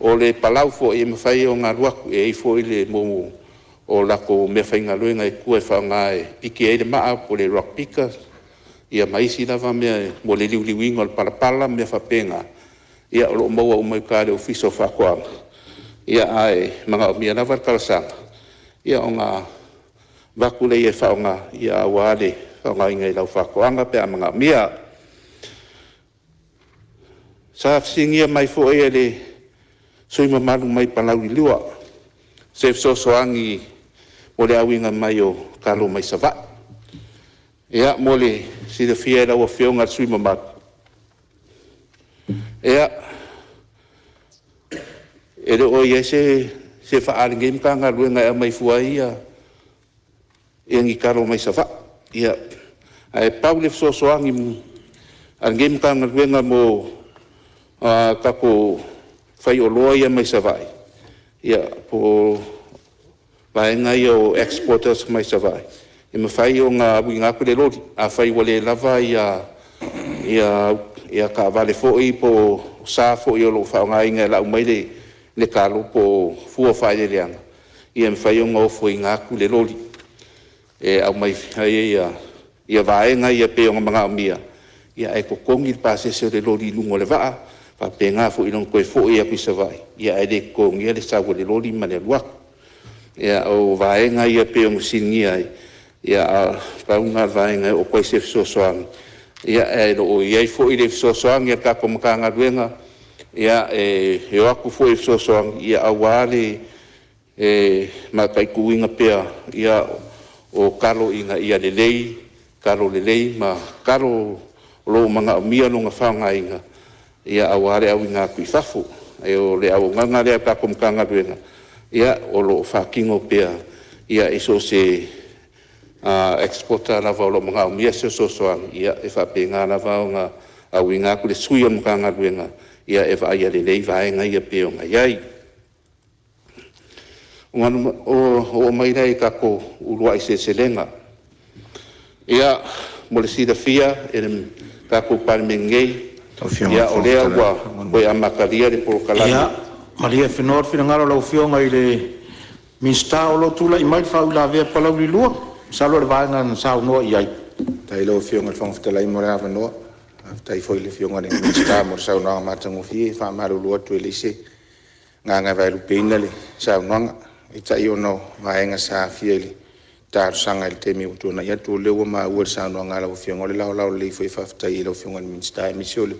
O le palau fo i mawhai o ngā ruaku e i fo i le mo o lako mea whainga luenga e kua e whaunga e piki e le maa po le rock pika ia maisi lava mea mo le liuliwinga o le palapala mea whapenga ia o lo maua umai ka le ofiso whakoanga ia ai mga o mea lava kalasanga ia o ngā wakule e whaunga ia wale whaunga inga i lau whakoanga pe a mga mea sa singia mai fo e le soima malu mai palau i lua se so soangi o le awinga mai o kalo mai sava ia mo le si le fia la o fionga soima mat ia ele o ia se fa alingim kanga luenga e mai fua ia ngi kalo mai sava ia ai pau le so soangi alingim kanga luenga mo kako fai o loa ia mai savai ia po vaenga ia o exporters mai savai e ma fai o ngā winga kule lori a fai wale lava ia ka vale fo i po sa fo i o lo fa ngā inga la umai le kalo po fua fai le leanga ia ma fai o ngā ofo i ngā kule lori e au mai ia vaenga ia pe o ngā mga umia ia e kokongi pase se le lori lungo le vaa pa penga fo ilong koe fo ia pisa vai ia ele ko ngia le sa le loli mane luak ia o vaenga ia pe o singia ia pa unga vaenga o koe se so soang ia e o ia fo ile so soang ia ka kom ka nga luenga ia e aku fo so soang ia awale ma kai kuinga pe ia o kalo inga ia le lei kalo le lei ma kalo lo manga mia no nga fanga inga ia aware au ngā kui fafu e o le au nganga lea ka kumkanga luenga ia o lo whakingo pia ia iso se exporta lava o lo mga umia se sosoang ia e whapenga lava o ngā au ngā kui le sui o mkanga luenga ia e wa ia le lei vaenga ia pe o ngā iai o maira i kako urua i se selenga ia mo le sida fia e kako Palemene ia o lea ua koe a makaria le polokalani ia maria whenor whenangaro lau whionga i le minsta o lo tula i mai whau la vea palau li lua salo le vaenga na sao noa i ai tai lo whionga le whangwhitalai mo rea wanoa tai foi le whionga le minsta mo sao noa matango fie wha maru lua tue le se ngā ngai vai lupeina le sao noanga i tai o no vaenga sa fie le taru sanga le temi utuna ia tu lewa ma ua le sao noanga lau whionga le lau le foi whawhitai i lau whionga le minsta e misi o le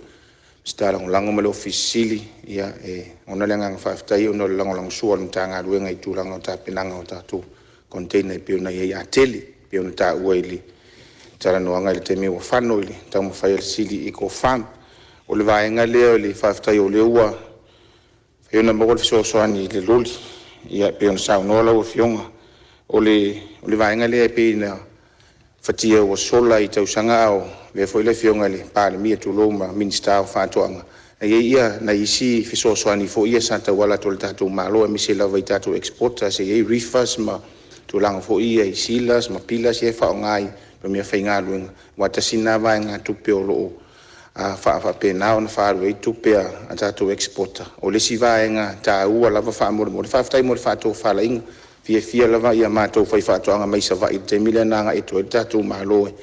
stara lango malo fisili ia ona le nga whaftai ona lango lango sua le tanga luenga i tūlanga o tā penanga o tātou container i peona ia ateli peona tā ua ili tara noanga i le temi ua whano ili tau mawhai al sili i ko whan o le vaenga leo i le whaftai o le ua peona mago le fisosoani i le loli ia peona sao nola ua fionga o le vaenga leo i peona fatia ua sola i tausanga o le foi le fionga le Palemene tu lo ma minsta o fatoanga ia na isi fisoasoani fo ia sa tauala to le tatou malo e mise lava i tatou exporters e reefers ma tulaga foʻi ai silas ma pilas ia faaaogā pe mea faigaluega ua tasina vaega tupe o loo faapena ona faalu ai tupe a tatou exporter o lesi vaega tāua lava faamolemole faafetai mo le fatou faalaiga fiafia lava ia matou fai faatoʻaga mai savaʻi le taimi le anaga e toe le tatou malo e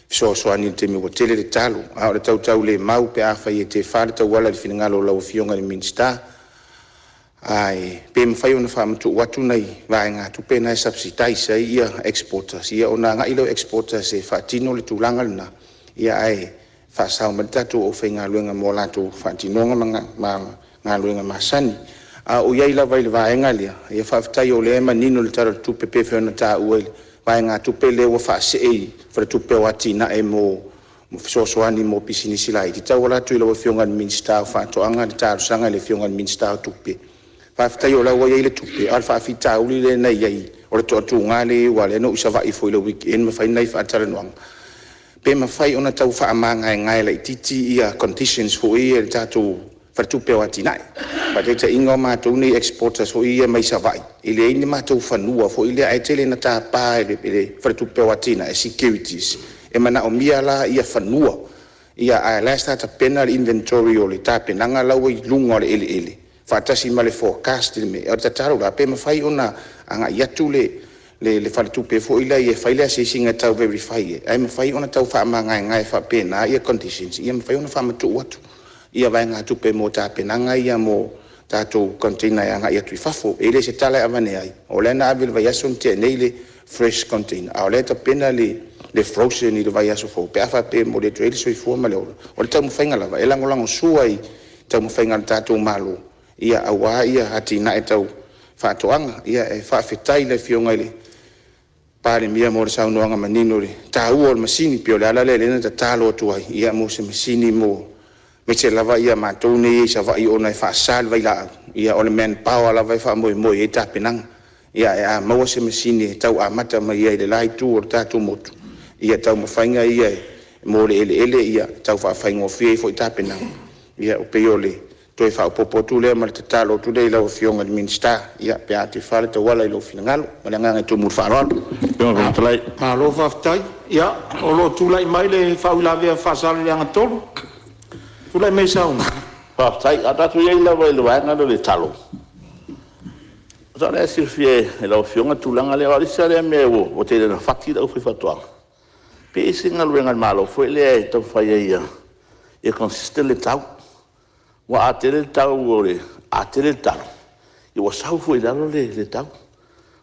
fisoasoani le temi ua tele le talo a o le tautau le mau pe a fai e te fa le tauala le finagalo o lauafioga le minista ai pe mafai ona faamatuu atu nei vaega tupe na e subsidise ai ia exporters ia ona agaʻi lau exporters e faatino le tulaga lena ia ae faasao ma le tatou ou faigaluega mo latou faatinoga ma galuega masani a o iai lava i le vaega lea ia faafetai o le manino le tala le tupe pe feona taʻua i le vaega tupe le ua faaseʻei fa le tupe o atinaʻe mo fesoasoani mo pisinisi laiti taua latu i lau afioga le minista o faatoʻaga le talosaga i le afioga le minista o tupe faafetai o laua iai le tupe a le faafitauli lenai ai o le toʻatugā le ua le nou savaʻi foi le weekend ma fainai faatalanoaga pe mafai ona tau faamagaegae laʻitiiti ia conditions foʻi e le tatou faletupe o atinaʻe faataʻitaʻiga o matou nei exporters foʻi ia mai savaʻi i leai le matou fanua foʻi lea ae tele na tapā e le faletupe o atinaʻe securities e manaʻomia la ia fanua ia ae la statapena le inventory o le tapenaga laua i luga o le eleele faatasi ma le forecast le mea o le tatalo la pe mafai ona agaʻi atu le faletupe foʻi lai e fai le asesiga tau verify e ae mafai ona tau faamagaegae faapena ia conditions ia mafai ona faamatuu atu ia vaega tupe mo tapenaga ia mo tatou container e agaʻi atu i fafo e le se tala e avane ai o le ana ave le vaiaso na teanei le fresh container a o le tapena le frozen i le vaiaso fou pe a faape mo le tuai le soifua ma le ola o le taumafaiga lava e lagolago sua i taumafaiga le tatou malo ia auā ia atinaʻe tau faatoʻaga ia e faafetai le fioga i le palemia mo le saunoaga manino le tāua o le masini pe o le ala lelena tatalo atu ai ia mo se masini mo me se lava ia matou nei savaʻi ona e faasā le vailaʻau ia o le manpower lava e faamoemoe ai tapenaga ia e a maua se masini e tau amata mai ai le laitu o le tatou motu ia tau mafaiga ia mo le eleele ia tau faafaigofia ai foʻi tapenaga ia o pei o le toe faaupopotu lea ma le tatalo atu lea i lau afioga le minista ia pe a te fa le tauala i lou finagalo ma le agaga e tumu le faaloalo malo faafetai ia o loo tulaʻi mai le faauilavea faasala le agatolu tulaʻi mai sauna faafetai a tatu iai lava i le vaega le talo sa le silfie e lau afioga tulaga lea o alisa lea mea o te lena fati lau foi faatoaga pe e sigaluega le malo foi lea e taufai ai ia consistent le tau ua atele le tau o le atele le talo i ua sau foi lalo le tau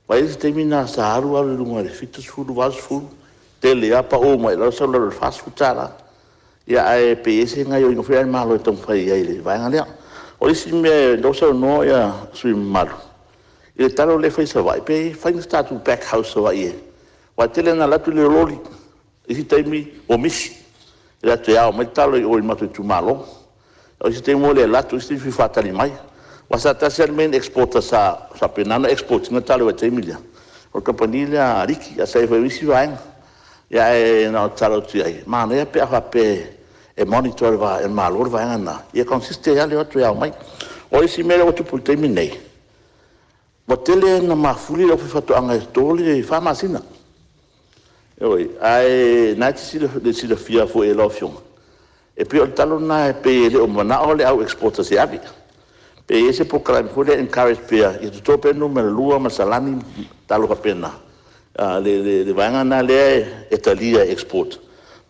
vai le taimi na saaru alu le luga le fitasfulu vasfulu tele apa o mai lau sau lalo le fasfutala ia ae pe ese ngai o ingofia le malo e taufai ai le vaega lea o isi mea lau saunoa ia sui malu i le talo le fai savaʻi pe faiga statu back house savaʻi e ua tele na latu le loli isi taimi o misi i latu e ao mai talo i o i matu i tumalogo o isi taimi o le latu isi fi faatali mai ua sa tasi ale main exporter sa penana exportinga talo e taimi lea o kapani lea ariki a sa e faivisi vaega ia e na o talo tu ai manea pe a fape e monitor e malo le vaega na ia consiste ale atu e ao mai o isi mea le tupu le taimi nei ua tele na mafuli lau faitoʻaga e tole faamasina oi ae na le silafia foʻi e laofioga e pe o le talo na e pei le o manaʻo le au exporter se avi pe ia se proclaim foi le encourage pea ia totō pe numero lua ma salani talo kapena le vaega na lea e talia export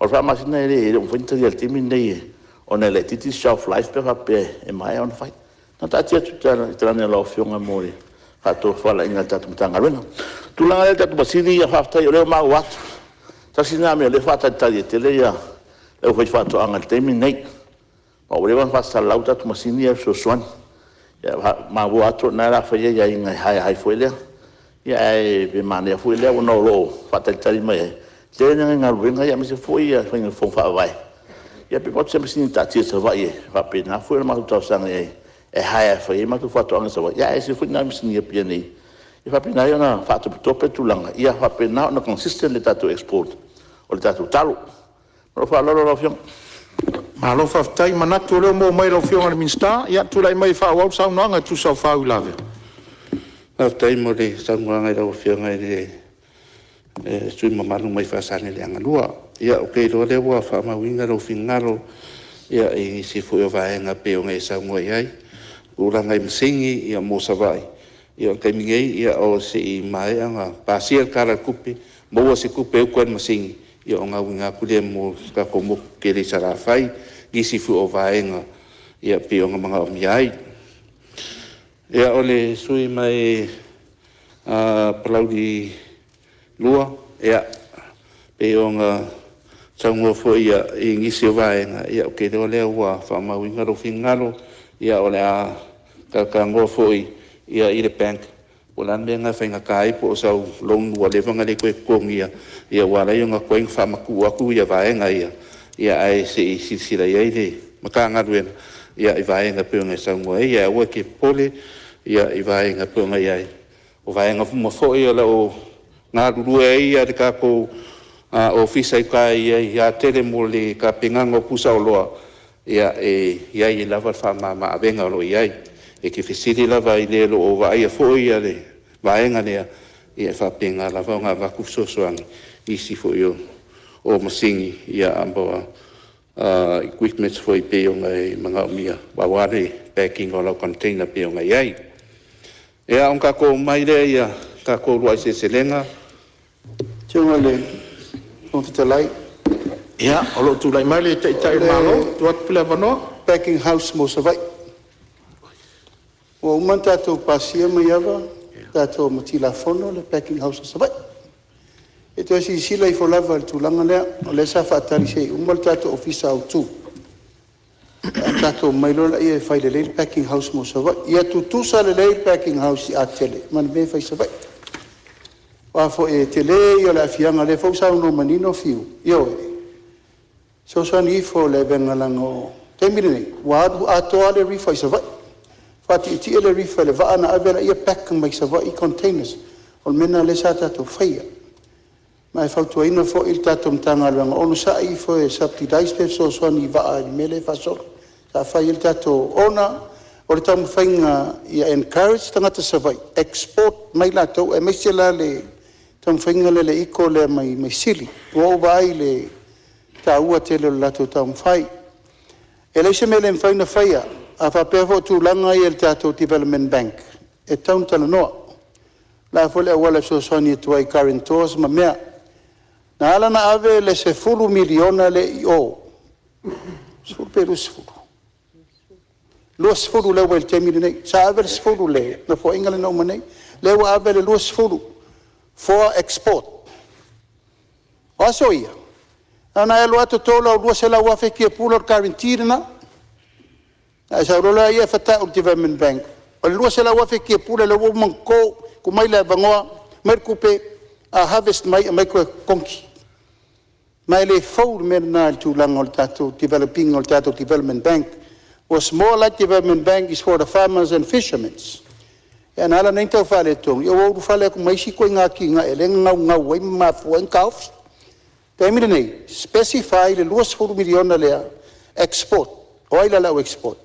o le faamasina e le ufaitalia le timi nei ona le titi shelf life pe fape e mai ona fai na taati atu talani a laofioga mo le fato fala inga tatu mtangaloina tulanga le tatu basini ya faafetai o leo mau atu tasina me le faatalitali e tele ia le foi faatoʻaga le taimi nei ma ua lea faasalau tatu masini e soasoani ia maua atu na lafaia ia iga haehai foi lea ia e pe manea foi lea ua loo faatalitali mai ai le nega galuega ia mase foi ia faiga fou faavae ia pe matu se masini tatia savaʻi e faapena foi le matutausaga ai e hae fai ma tu faatoʻaga sawa ia e se foi na misinia pia nei e faapena ai ona faatopitope tulaga ia faapena ona consistent le tatou export o le tatou talo o faalolo laofioga Alo whaftai manatu leo mō mai rau whionga le minsta, ia tūlai mai whāwau sau noanga tu sau whāu lawe. Haftai mo le sanguanga rau whionga le sui mamanu mai whasane le anganua. Ia o kei roa le wa whamawinga rau whingaro, ia i si fui o vaenga pe o ngai sangua iai. Uranga i msingi ia mō savai. Ia kai mingei ia o se i mai anga pasia kara kupe, mōa se kupe au kuen masingi. Ia o ngā winga kulia mō kako mō kere sarafai, gisi fu o vaenga, ia pe o ngā mga o miai. Ia o le sui mai palauri lua, ia pe o ngā taungua fo ia i ngisi o vaenga, ia o kere o lea ua whamau ingaro whingaro, ia o lea kakangoa fo ia i le bank. O lan mea ngā whainga kai po o sau loan ua lewanga le koe kongia, ia walai o ngā koeng whamaku aku ia vaenga ia ai se i silsila iai le makanga ruena, ia i vaenga pe o ngai saungua ia ua ke pole, ia i vaenga pe o ngai ai. O vaenga fuma fo ia la o ngā rurua ia le kako ofisa i kai ia tele mo le ka pinganga o pusa o loa, ia i lava whamama avenga o lo iai. E ke whisiri lava i lelo o vaia fo ia le vaenga lea, ia whapenga lava o ngā waku sosoangi, isi fo o masingi, ia ambawa equipments fo i pe o ngai mga umia, waware packing o lau container pe o ngai ai. Ea on kako mai lea ia, kako rua i se selenga. Tiunga le, o fitalai. Ia, o lo tūlai mai le taitai malo, tuat pila wanoa. Packing house mo savai. O uman tātou pasia mai awa, tātou matila fono le packing house savai. E tu asi sila i folava le tūlanga lea, o le sa whaatari sei, umal tātou ofisa au tū. Tātou mailola ia e whai le leil packing house mo savai. Ia tu tūsa le leil packing house i atele, man me whai savai. Wafo e te le i o le afianga le fau sa uno manino fiu. Io e. So sani i fo le bengalango. Te mire nei, wadu atoa le rifa i savai. Fati iti ele rifa le vaana avela ia packing mai savai i containers. O mena le sa tātou whaia. Mai fautua ina fo il tātou mtanga luanga. Ono sa i fo e subsidize pe so sani i vaa i mele fasol. Sa whai il tātou ona. O le tamu whainga ia encourage tangata savai. Export mai lātou e meisela le tamu whainga le iko le mai sili. Ua vai le ta ua tele o lātou tamu whai. E leise me le mwhaina whaia. A whapea fo tūlanga i el tātou Development Bank. E taun tala noa. La fole a wala so sani e tuai karentos ma mea. Na ala na ave le se furu miliona le i o. Sfuru peru sfuru. Lua sfuru lewa il temiri nei. Sa ave le sfuru le. Na fo ingale na umanei. Lewa ave le lua sfuru. For export. Aso ia. Ana e loa to tola o lua se la wafe ki e pula o karentiri na. A sa rola ia fata o Development Bank. O lua se la wafe ki e pula le wo manko ku mai le vangoa mai kupe a harvest mai mai ko konki. Mai le fou merna tu langol tato developing ol tato Development Bank was more like Development Bank is for the farmers and fishermen. E na ala nei tau fale tong. Yo wo fale ku mai si ko nga ki nga ele nga wai ma fu en kauf. Temire nei specify le luas fu miliona le export. Oila la export.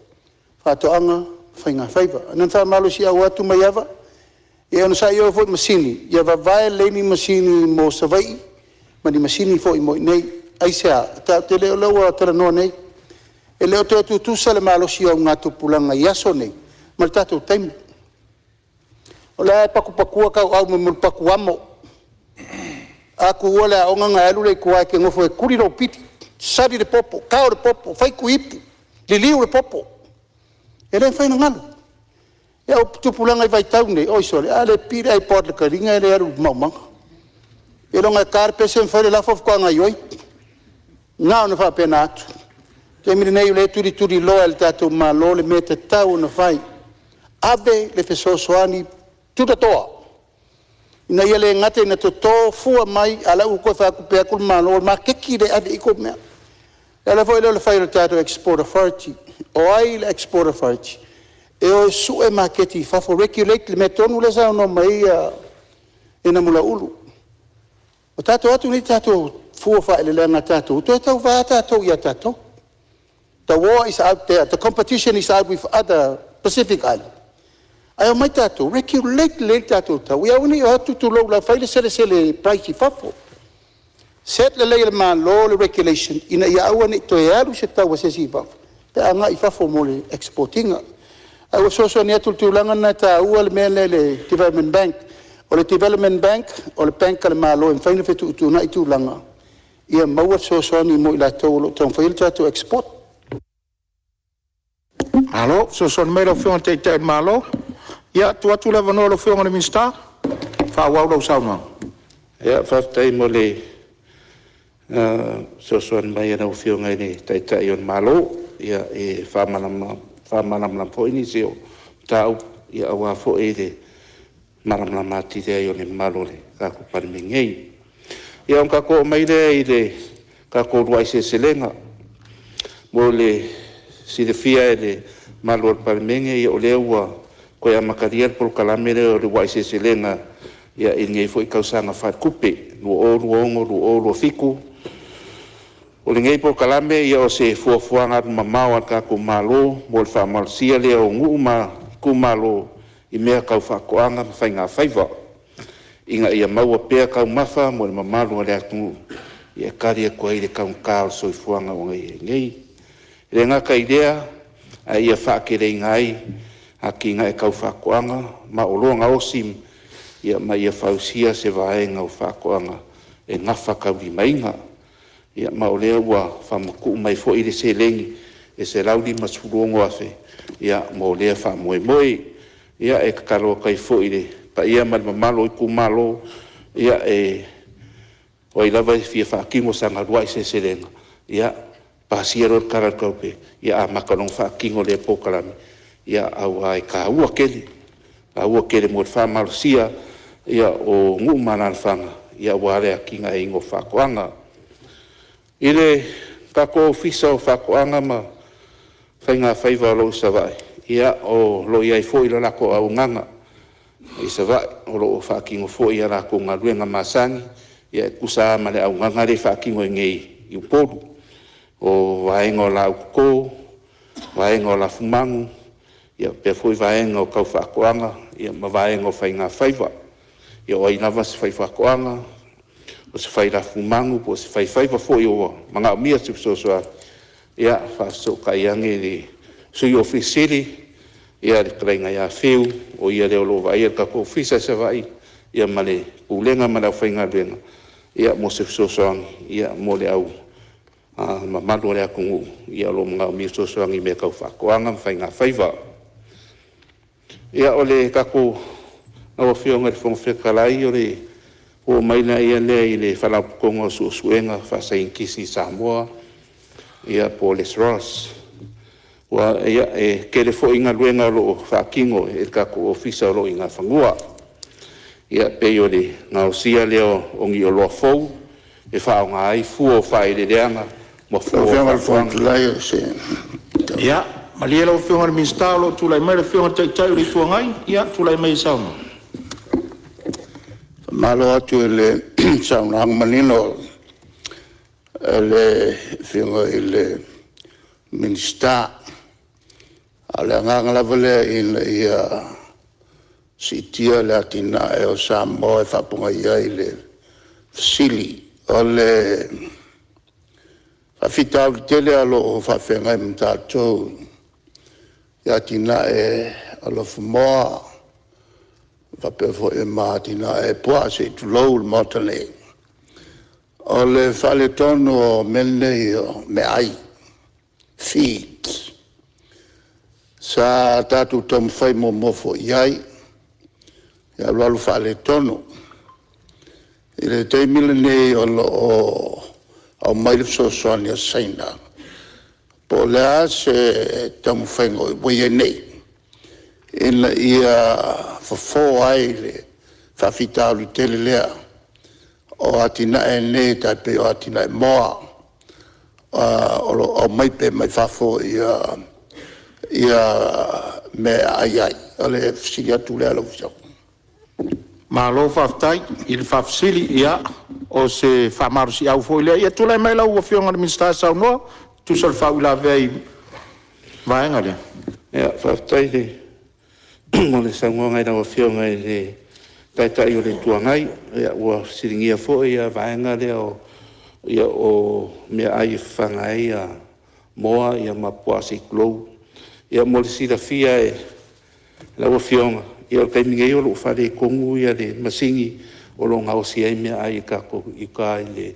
Fatoanga fainga faiva. Nan fa malo si a watu mai ava. E ona sa yo fo masini. Ia va vai le ni masini mo savai. Ma di masini fo i mo nei ai sa ta te le lo tra no nei. E le to tu sale malo si o ngatu pulanga yaso nei. Ma tato time. Ola paku pakua ka au mo paku amo. Aku ola o nga alu le kuai ke ngofo e kuri ro piti. Sari de popo, kao de popo, fai ku ipu. Liliu de popo. Ele fai na ngalo. E o tupulanga i vai tau nei, oi sole, ale pira i pot le karinga ele aru maumanga. E longa karpe sem fai la fof ko nga yoi. Nga ona fa pena atu. Te mire nei le turi loyal tato ma lo le mete tau na fai. Ave le feso soani tuta toa. Ina ia le ngate na toto fua mai ala u ko fa ku pe ku ma lo ma keki de ade iko me. Ela foi le fai le tato export authority. Oil export authority. E o su e marketi fa for regulate le metonu le sa no mai ina mula ulu. O tato atu ni tato fu fa le nga tato. To tato va tato ia tato. The war is out there. The competition is out with other Pacific Islands. Ai mai tātou, regulate le tātou tau. Ia uni o atu tu lau la whaile sele price I fafo. Set le leile ma law le regulation. Ina ia aua ni to e alu se tau se si fafo. Pe anga I fafo mo le exportinga. Ai o soso ni atu tulanga na ta ua le mele le Development Bank. O le Development Bank, o le bank le ma law. Mwhaine fetu tu na I tulanga. Ia maua soso ni mo I la tau lo tau whaile tātou export. Alo, soso ni meira whionga te te malo. Ia, tu le vanoa lo whionga le minsta. Whawau lau sauna. Ia, whaftai mo le sosoan mai ana o whionga ni taitai on malo. Ia, e whamanamna po ini se o tau. Ia, awa fo e le maramna mati te ai o le malo le kako Palemene. Ia, on kako mai le I le kako ruai se selenga. Mo le si le fia e le malo o Palemene ia o le ua koe a makaria polo kalamere o le wai se selenga ia I ngei fo I kausanga whakupe lua o fiku o le ngei polo kalame ia o se fuafuanga mamao an kako malo mo le whamalsia le o ngu ma ku malo I mea kau whakoanga ma whainga whaiva inga ia maua pea kau mafa mo le mamalo le atu ia karia koe I le kau kao soi fuanga o ngei le ngaka idea a ia whakere ngai a ki ngai kau whakoanga ma o loanga osim ia ma ia whausia se vaenga o whakoanga e ngafa kau I mainga ia ma o lea ua whamaku mai fo I le se lengi e se laudi masurongo afe ia ma o lea whamoe moe ia e kakaloa kai fo I le pa ia ma mamalo I kumalo ia e o I lava fia whakingo sanga rua I se lenga ia pasiero karal kaupe ia a makalong whakingo le pokalami ia au ai ka ua kele mo whamalsia ia o ngu mananwhanga ia wale a kinga ingo whakoanga. Ile kako ofisa o whakoanga ma whainga whaiva lo savai ia o lo iai fo ila lako au nganga I savai o lo whakingo fo ia lako ngā ruenga masangi ia kusa ama le au nganga le whakingo ngei I uporu o vaenga o la uko vaenga o la fumangu ia pe foi vaenga o kau whakoanga ia ma vaenga o whainga whaiva ia o ainawa se whai whakoanga o se whai la fumangu po se whai whaiva foi o mga umia se soa ia whaaso kai ange le sui ofisiri ia le krainga ia whiu o ia leo lo vai ka ko ofisa se vai ia male pulenga mala whainga luenga ia mo se soa ia mo le au ma malu le akungu ia lo mga umia soa ngi me kau whakoanga whainga whaiva ia ole kako o fionga le fong fekalai ole o maina ia le ile fala kongo suenga fa kisi Samoa ia po les ros wa ia e kele fo inga luenga lo fa kingo e kako ofisa lo inga fangua ia pe ole na osia leo ongi o lo fo e fa nga ai fu o fa ile leanga mo fo lai se Ia, malia lau whionga le minsta lo tulai mai le whionga taitai uri tuangai, ia tulai mai sauna. malo atu le sauna hang manino le whionga le minsta ale nganga la vele ia sitia le atina e o Samoa e whapunga ia I le sili o le whawhita Lautele alo o whawhenga I mtātou ia tina e alo whamoa whapewho e mātina e pua se I tulou le motane o le whale tono o mene o me ai feet sa tātou tom whai mo mofo iai ia lalu whale tono I le teimile nei o lo o maile sosoani a saina po lea se tamu whaingo I wai nei ina ia whafo ai le whawhita Lautele lea o atina e nei tai pe o atina e moa o mai pe mai whafo ia me ai o le fsiri atu lea lo fsau Ma lo whaftai, I le whafsili ia o se whamarusi au fo ilea ia tulai mai lau o whionga le minsta saunoa tu sal whau la vei vaenga le. Ia, whaftai le, mo le sangoa ngai na whio ngai le taitai o le tuangai, ia ua siringia fo ia vaenga le ia o mea ai whangai ia moa ia mapua si klou. Ia mo le sila fia e la whionga, ia o kai mingei o lo whare kongu ia le masingi o lo ngau si ai mea ai kako i kai le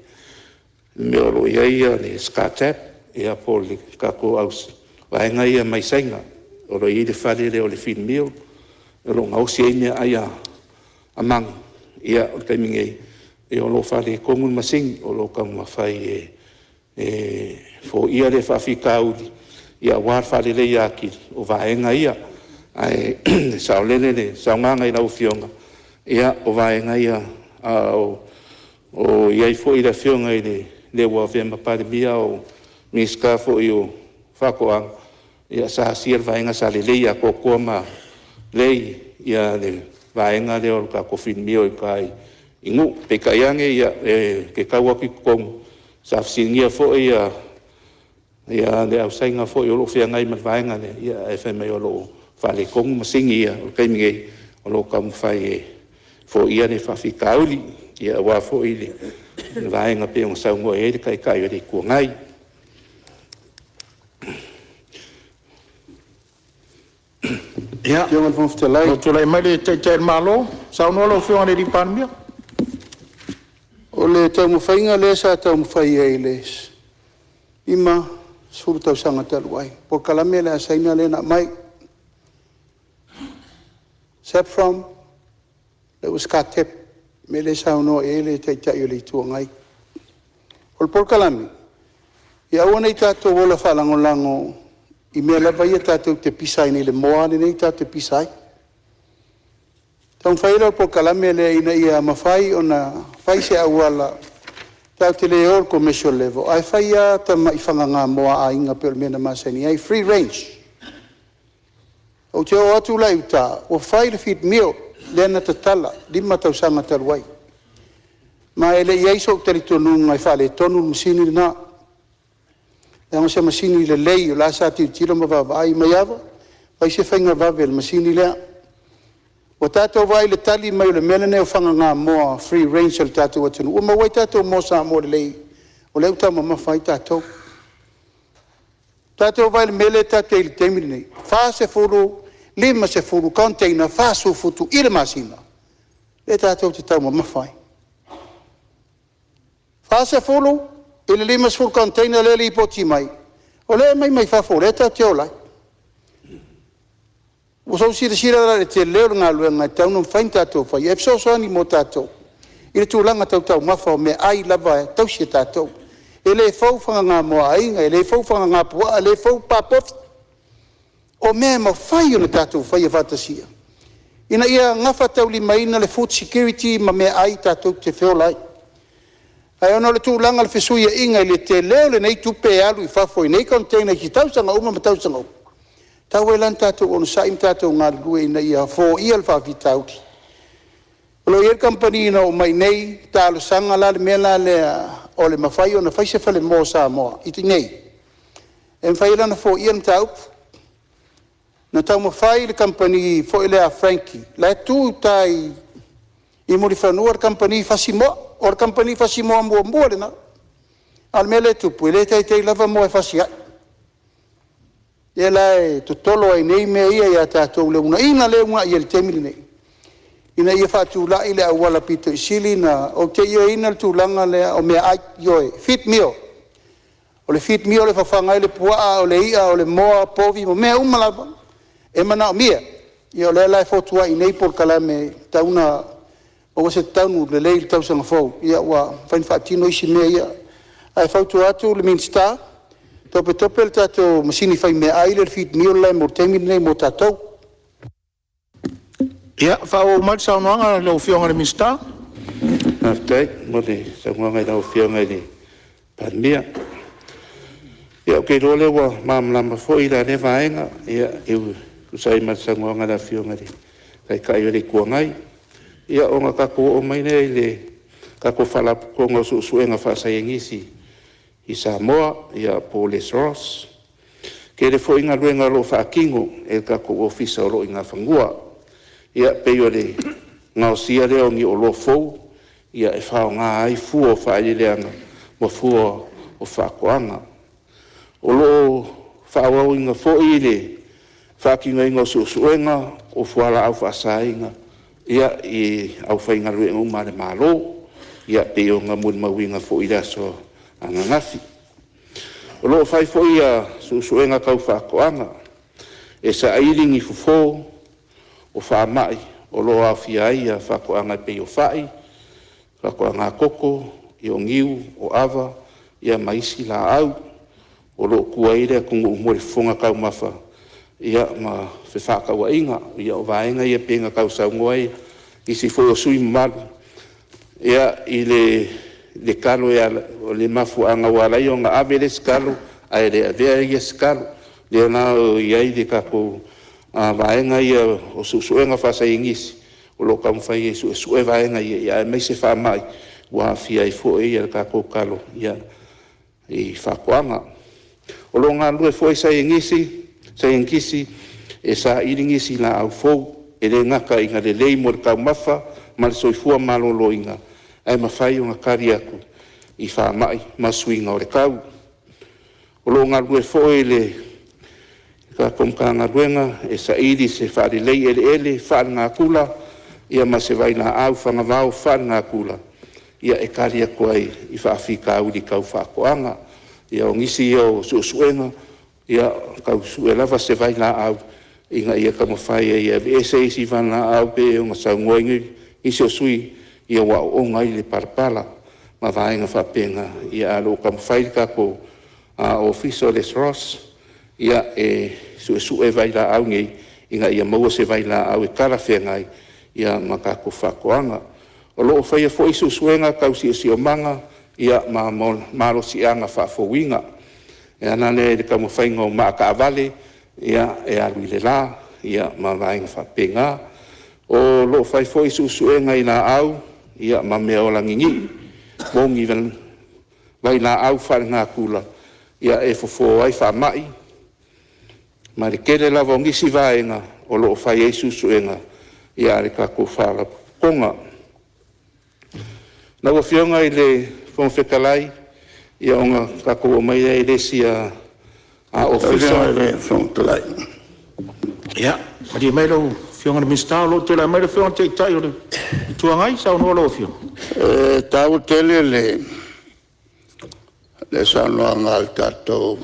mea o lo ia le skatap, ia po le kako aus vaenga ia mai sainga. O lo i le whare le o le fin mio, o lo ngau si ai mea ai a mang, ia o kai mingei. E o lo whare kongun masing, o lo kau mawhai fo ia le whawhikauri, ia war whare le iaki, o vaenga ia, ai sao lele le, sao nganga i lau whionga, ia o vaenga ia, o iai fo i la whionga i le ua whema Palemene o miska fo i o whakoang, ia sa sier vaenga sa le leia kokoa ma lei, ia le vaenga le o ka kofin mio i kai, ingu pe kaiange ia ke kaua ki kong sa singia fo ia le au sainga fo i lo fia ngai ma vaenga le ia e fa mai o lo fale kong masingi ia o kai mingi o lo kam fai fo ia le fa fikauli ia wa fo i le vaenga pe on sa ngo e kai kai le ku ngai Ja, Jongen van Vertelij. no tulai mai le te malo, sa no lo fio le di pan O le tau mawhainga le sa tau mawhai e les. Ima, suru tau sanga talu ai. Por kalame le asaina le na mai. Saffron, le uskatep, me le sa uno e le taitai o le tuangai. O por kalame, ia ua nei tātou wola whalangolango, i mea lawa ia tātou te pisai nei le moa nei tātou pisai. Tau whaira por kalame le ina ia mawhai o na whai se awala tau te leo commercial level. Ai whai a ta mai whanganga moa a inga peo mena masani. Ai free range. O te o atu lai uta, o whai le fit mio, lena ta tala, lima tau sanga taluai. Ma ele iai so tari tonu ngai whale tonu masini na. Anga se masini le lei o la sa tiu tira ma vava ai mai ava. Whai se whainga vave le masini lea. O tātou vai le tali mai le melene o whanga ngā moa free range le tātou atunu. O mawai tātou mo sa mo le lei. O leu tau mama whai tātou. Tātou vai le mele tātou le temiri nei. Wha se furu, lima se furu, container, wha su futu, ire masina. Le tātou te tau mama whai. Wha se furu, ile lima se furu container le li poti mai. O le mai mai whafo, le tātou lai. O so sira le te leo ngā lua ngai tau nung whain tātou whai. E pso soani mo tātou. I le tūlanga tau mawha o me ai lava e tau si tātou. E le fau whanga ngā moa ainga, e le fau whanga ngā pua, e le fau papofi. O mea ma whai o le tātou whai e whatasia. Ina ia ngafa tau li maina le food security ma me ai tātou te whiolai. Ai ono le tūlanga le whesuia inga i le te leo le nei tupe alu i whafo i nei container ki tausanga uma ma tausanga uma. Tau e lan tātou ono saim tātou ngā lue ina ia fō ia le whawhi tauti. Olo ier company ina o mai nei, tālo sanga la le mea la le o le mawhai o na whaise whale mō sa moa, iti nei. E mwhai lana fō ia le taupu. Na tau mawhai le company fō ile a Frankie. La e tū tai i muri whanua le company whasimoa, o le company whasimoa mua le na. Al mea le tupu, le tei lava moa e whasia. E lai to tolo ai nei mea ia ia tātou leuna. Ina leunga ia le temili nei. Ina ia whātu lai le awala pito i sili na o te ia ina le tūlanga le o mea ai ioe. Fit mio. O le fit mio le whawhangai le puaa o le ia o le moa povi mo mea umalava. E mana o mia. Ia o le lai fotua i nei por kalame tauna o wase taunu le leil tausanga fau. Ia ua whain whaatino isi mea ia. Ai whautu atu le minstar. Tope le tātou masini whai mea ai le fit mio lai mo temini nei mo tātou. Ia, whao mai sa unoanga le whionga le mista. Aftai, mo le sangoanga i lau whionga i le Palemene. Ia, o kei role wa mamlama fo i la le vaenga, ia, usai ma sangoanga la whionga le kai o le kuangai. Ia, o ngā kako o mai nei le kako whalapukonga suenga whasai ngisi i Samoa, ia po les Ross. Ke le fo inga luenga lo whaakingo e ka ko ofisa o lo inga whangua. Ia peo le ngau sia leo ngi o lo fou. Ia e whao ngā ai fua o whaeleanga mo fua o whaakoanga. O lo whaawau inga fo i le whaakinga inga suenga o fuala au whaasainga. Ia i au whainga luenga umare malo. Ia peo ngā mun mawinga fo i raso anga ngafi. O lo fai fo ia suenga kau whaakoanga. E sa airingi fufo o whaamai. O lo a fia ia whaakoanga pe o whai. Whaakoanga koko, i o ngiu, o awa, ia maisi la au. O lo kuaire kungu umore fonga kau mawha. Ia ma whewhakaua inga. Ia o vaenga ia penga kau saungoai. Isi fo o sui malu. Ia i le kalo ia o le mafu anga walai o ngā awe le skalo. Ai le avea ia skalo. Le na o iai le kako vaenga ia o suenga whasa ingisi. O lo kamwhai e sue vaenga ia mai se whamai. Ua fia i fo e ia le kako kalo ia i whakoanga. O lo ngā lue fo e sa ingisi e sa iringisi la au fou. E le ngaka inga le lei mo le kau mawha. Ma le soifua malolo inga. Ai mawhai o ngā kari aku i whamai ma suinga o le kau. O lo ngā lue fo e le ka komkanga ruenga e sa iri se whaare lei ele whaare ngā kula. Ia ma se waina au whangawau whaare ngā kula. Ia e kari aku ai i whaafika au li kau whaakoanga. Ia o ngisi o suenga. Ia kau sue lava se waina au. Inga ia ka mawhai ia e se isi vana au pe o ngā saungoingi. Isi o sui ia wa o ngai le parpala. Ma vaenga whapenga. Ia alo ka mawhai kako ofiso les Ross. Ia e sue vaila au ngei. Inga ia maua se vaila au e kara whengai. Ia makako whakoanga. O loo whaia fo isu suenga kau si o manga. Ia ma maro si anga whaafowinga. E anane le ka mawhainga o maa ka avale. Ia e alui le la. Ia ma vaenga whapenga. O loo whai fo isu suenga i la au. Ia ma mea o langingi. Mongi vaila au whare ngā kula. Ia e fofo ai whamai. Ma le kere lava o ngisi vaenga o loo whai e susuenga. Ia re kako whala konga. Na wa whionga i le whonwhekalai. Ia onga kako o mai e lesi a ofisa. Whionga i le whonwhekalai. Ia, mari mai lau whionga na Mr. Lautele, mai lau whionga te tai o le tuangai, sao noa lau whionga? Tau tele le sanoa ngal tatou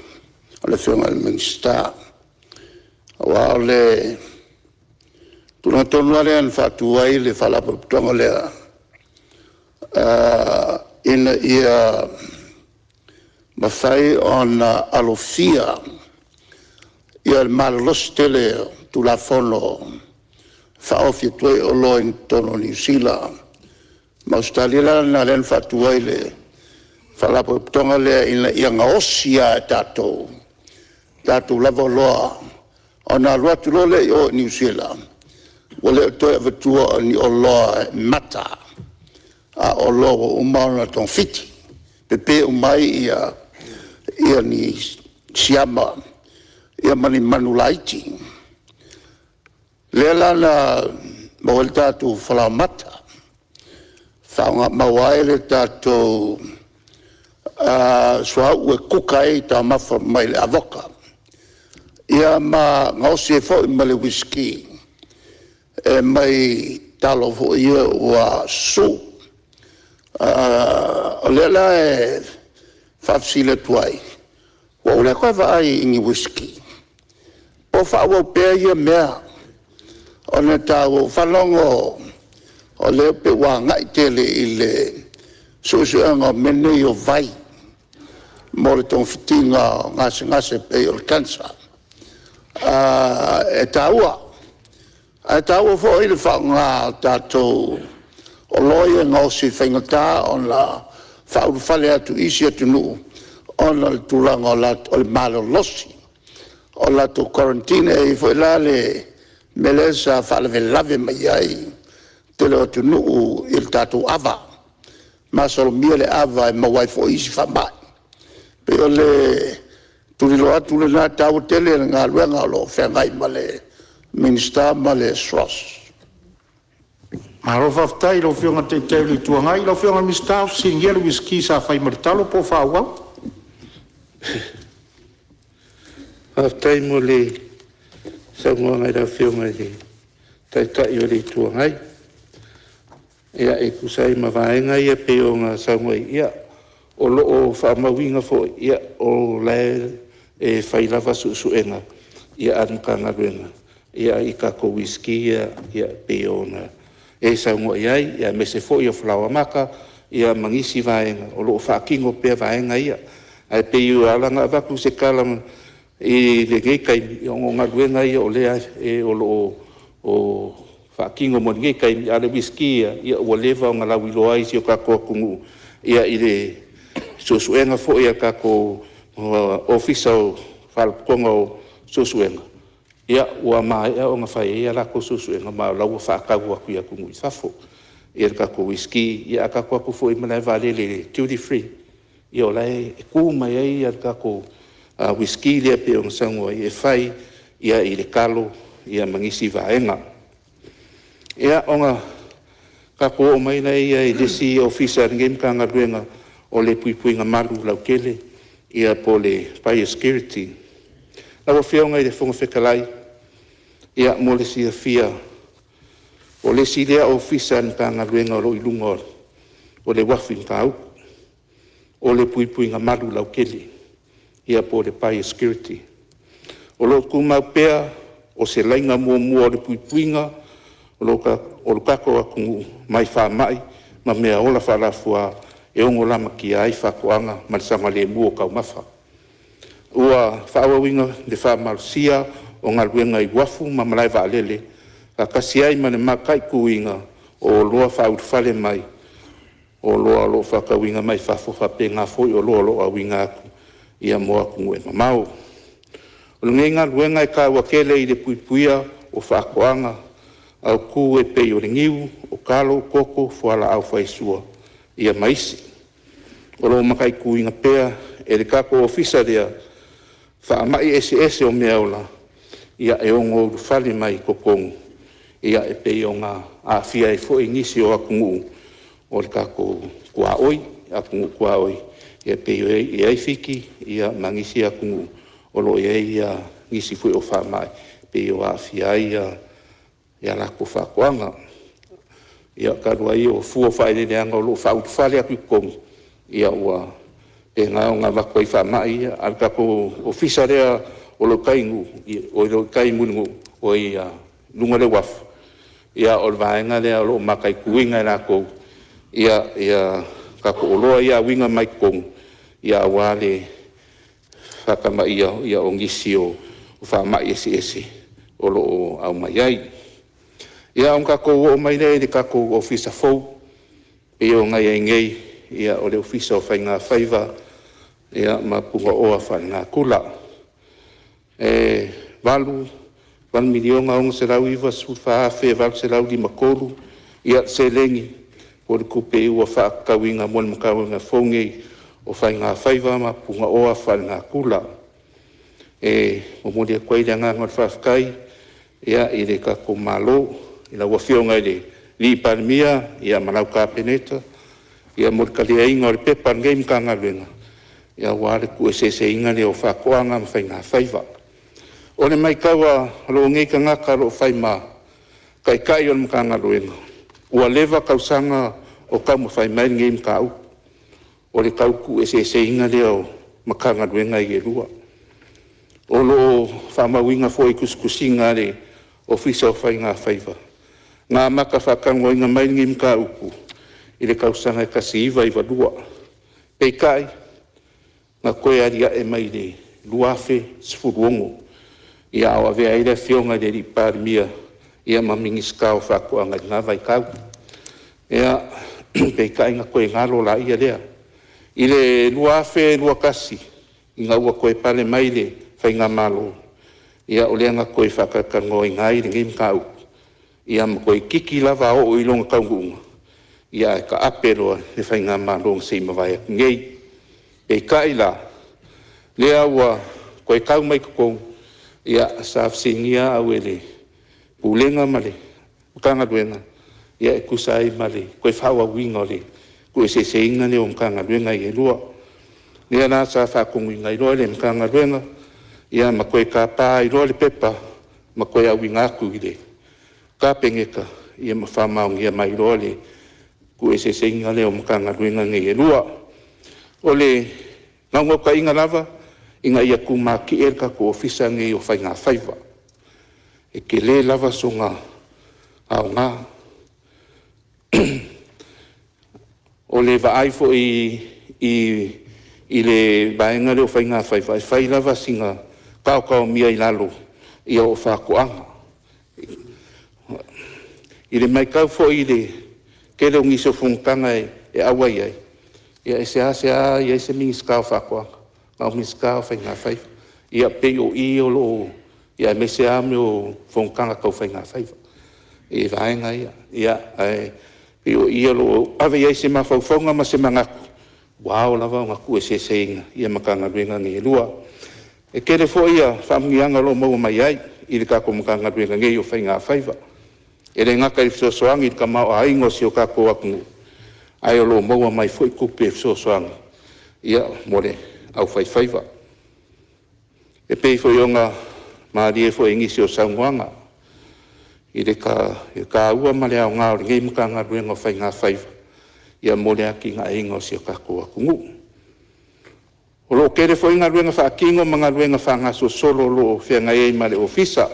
le whionga le Mr. Wa le tuna tonu ale an fatuai le whalaputonga lea. Ina ia mawhai ona alofia ia malalos tele tu la fono whaofi tue o loin tono New Zealand. Ma Australia na len fatuai le whalaputonga lea ina ia ngaosia tatou. Tatou lavo loa. Ona luatu lole o New Zealand. Wale toi avatua ni o loa mata. A o loa umauna ton fiti. Pepe umai ia ni siama. Ia mani manulaiti. Lela na mawel tatu whala mata. Whaunga mawai le tatu swa ue kuka e ta mafa mai le avoka. Ia ma ngausi e fo i male whisky. E mai talo fo ia ua su. O lela e whafsile tuai. Wa ule koe vai ingi whisky. Po whaua pēr ia mea. O ne tāu whalongo. O leo pe wā ngai tele i le susuanga mene i o vai. Mo le tong fitinga ngase pe o le kansa. E tāua. E tāua fo i le whaunga tātou o loia ngausi whaingata on la whauru whale atu isi atu nuu. On la tūlanga o le malo losi. O la tō quarantine e fo i la le melesa whalewe lave mai ai. Te leo atu nuu i le tātou ava. Masolo mia le ava e mawai fo isi whamai. Pe o le tuli lo atu le nā tau tele ngā luenga lo whengai male minister male swas. Maro whaftai lo whionga te teo li tuangai, lo whionga Mr. Singielu wiski sa whai maritalo po whauau. Haftai mo le sa mua ngai rau whionga le tai o le tuangai. Ia e kusai mawaenga ia peo ngā saunga ia o loo whaamawinga fo ia o lae e whailawa suenga ia anukanga ruenga. Ia i kako whisky ia peo ngā. E saunga iai, ia me se fo ia flawa maka, ia mangisi vaenga, o loo whaakingo pia vaenga ia. Ai peo alanga waku se kalama i le ngeikai, o ngā ruenga ia o lea e o loo o whaakingo mo ngeikai, ale whisky ia o lewa o ngā lawi loa isi o kako kungu. Ia i le suenga fo ia kako ofisa o whalkonga o suenga. Ia ua mai o ngā whai ia lako suenga ma lau whaakau aku ia kungu i thafo. Ia kako whisky, ia kako aku fo i manai vale le duty free. Ia o lai e kū mai ai ia kako whisky lea pe o ngā i e whai ia i le kalo ia mangisi vaenga. Ia o ngā kako o mai nei ia i lesi ofisa ngem ka ngā ruenga o le puipuinga malu Lautele ia po le fire security. Lau whionga i le whonga whekalai ia mo le sia fia o le si lea ofisa ka ngā ruenga o i lunga o le wafin ka au o le puipuinga malu Lautele ia po le fire security. O lo kumau pea o se lainga mua o le puipuinga o lo kako aku mai whamai ma mea ola whalafua e ongo lama ki ai whakoanga ma le sanga le mua kau mawha. Ua whaawawinga le whamalusia o ngā ruenga i wafu ma malai waalele ka kasi ai ma le makai kuinga o loa whaurwhale mai o loa lo whakawinga mai whafo whape ngā foi o loa awinga aku ia moa kungu e mamau. O lungai ngā ruenga i ka wakele i le puipuia o whakoanga au ku e pe o ringiu, o kalo, koko, fuala au whaisua, ia maisi. O lo makai kuinga pea, e le kako ofisa rea, whaamai ese o mea ola, ia e ongo uru whale mai kokongu, ia e pe o ngā awhia e fo ngisi o akungu, o le kako kua oi, akungu kua oi, ia pe o e aifiki, ia mangisi akungu, o lo ia ngisi fo o whaamai, pe o awhia ia lako whakoanga. Ia karua i o fua whaere neanga o lo whautu whale aku kongu. Ia ua e ngā o ngā wako i whamai ia. Al kako ofisa rea o lo kaingu, o lo kaingu o i lunga le wafu. Ia o vaenga rea o lo makai kuinga e lako. Ia kako o loa ia winga mai kongu. Ia wale whakamai ia o ngisi o whamai ese o lo au mai ai. Ia on kako o mai nei de kako ofisa fou e o ngai ngei ia o le ofisa o whainga whaiva ia ma punga oa whainga kula. Walu 1 milionga onga se rau iwa sulfa afe walu se rau di makolu ia se lengi po le kupe ua whaakawinga mon makawinga whongei o whainga whaiva ma punga oa whainga kula. O mori a kwaile nganga whafkai ia i le kako malo ina ua whionga i le li Palemene ia manau ka peneta ia morkalia inga o le pepa ngei mkanga luenga ia wale ku esese inga le o whakoanga ma whainga whaiva. O le mai kaua lo ngei ka ngaka lo whaima kai o le mkanga luenga ua lewa kausanga o kau ma whaimai ngei mkau o le kau ku esese inga le o makanga luenga i e lua. O lo whamawinga fo i kuskusinga le ofisa o whainga whaiva. Ngā maka whakango inga mai ngi mka upu, i le kausanga e kasi iwa iwa lua. Pei kai, ngā koe aria e mai le luafe sifuruongo, i a awa vea i le whionga le li Palemene, ia mamingi skao whakoanga i ngā vai kau. Ia, pei kai ngā koe ngalo la ia lea. I le luafe lua kasi, i ngā ua koe pale mai le whainga malo. Ia o lea ngā koe whakakango i ngā i le ngi mka upu. Ia koe kiki lava o i longa kaungunga. Ia e ka aperoa e whainga malonga se ima vai ngei. E ka ila, lea ua koe kau mai ko ia sa singia au ele pulenga male kanga duenga ia kusai male koe fawa winga le koe se seinga le kanga duenga ia lua ia na sa fa kunga i le kanga duenga ia ma koe ka pa i le pepa ma koe au winga ku ile ka pengeka ia ma fa ma ia mai le koe se seinga le kanga duenga ia lua ole nango ka inga lava inga ia kumaki ka ko ofisa nge o whainga whaiva. E ke le lava so ngā au ngā. O le waaifo i le vaenga le o whainga whaiva. E whai lava singa kau mia i lalo i o whakoanga. I le mai kau fo i le kere o ngiso fungtanga e awai ai. Ia e se a ia se mingi skau whakoanga. Ngau miska fai ngā whai. Ia pei o i o lo, ia me se ame o whongkanga kau whai ngā whai. E vaenga ia. Ia pei o i o lo, awe iai se ma whauwhaunga ma se mangaku. Wao lava o ngaku e se seinga. Ia makanga ruenga nge lua. E kere fo ia whamungianga lo mau mai ai. I le kako makanga ruenga nge o whai ngā whai. E le ngaka i fsosoangi i ka mao a ingo si o kako akungu. Ai o lo mau mai fo i kupe e fsosoangi. Ia more. Au whaiwhaiwa. E pei fo ionga maari e fo e ngisi o saunguanga. I le ka ua male au ngā ori ngei muka ngā ruenga whai ngā whaiwa. Ia mole aki ngā ingo si o kako akungu. O lo kere fo i ngā ruenga wha akingo ma ngā ruenga wha ngā so solo lo whea ngai ei male ofisa.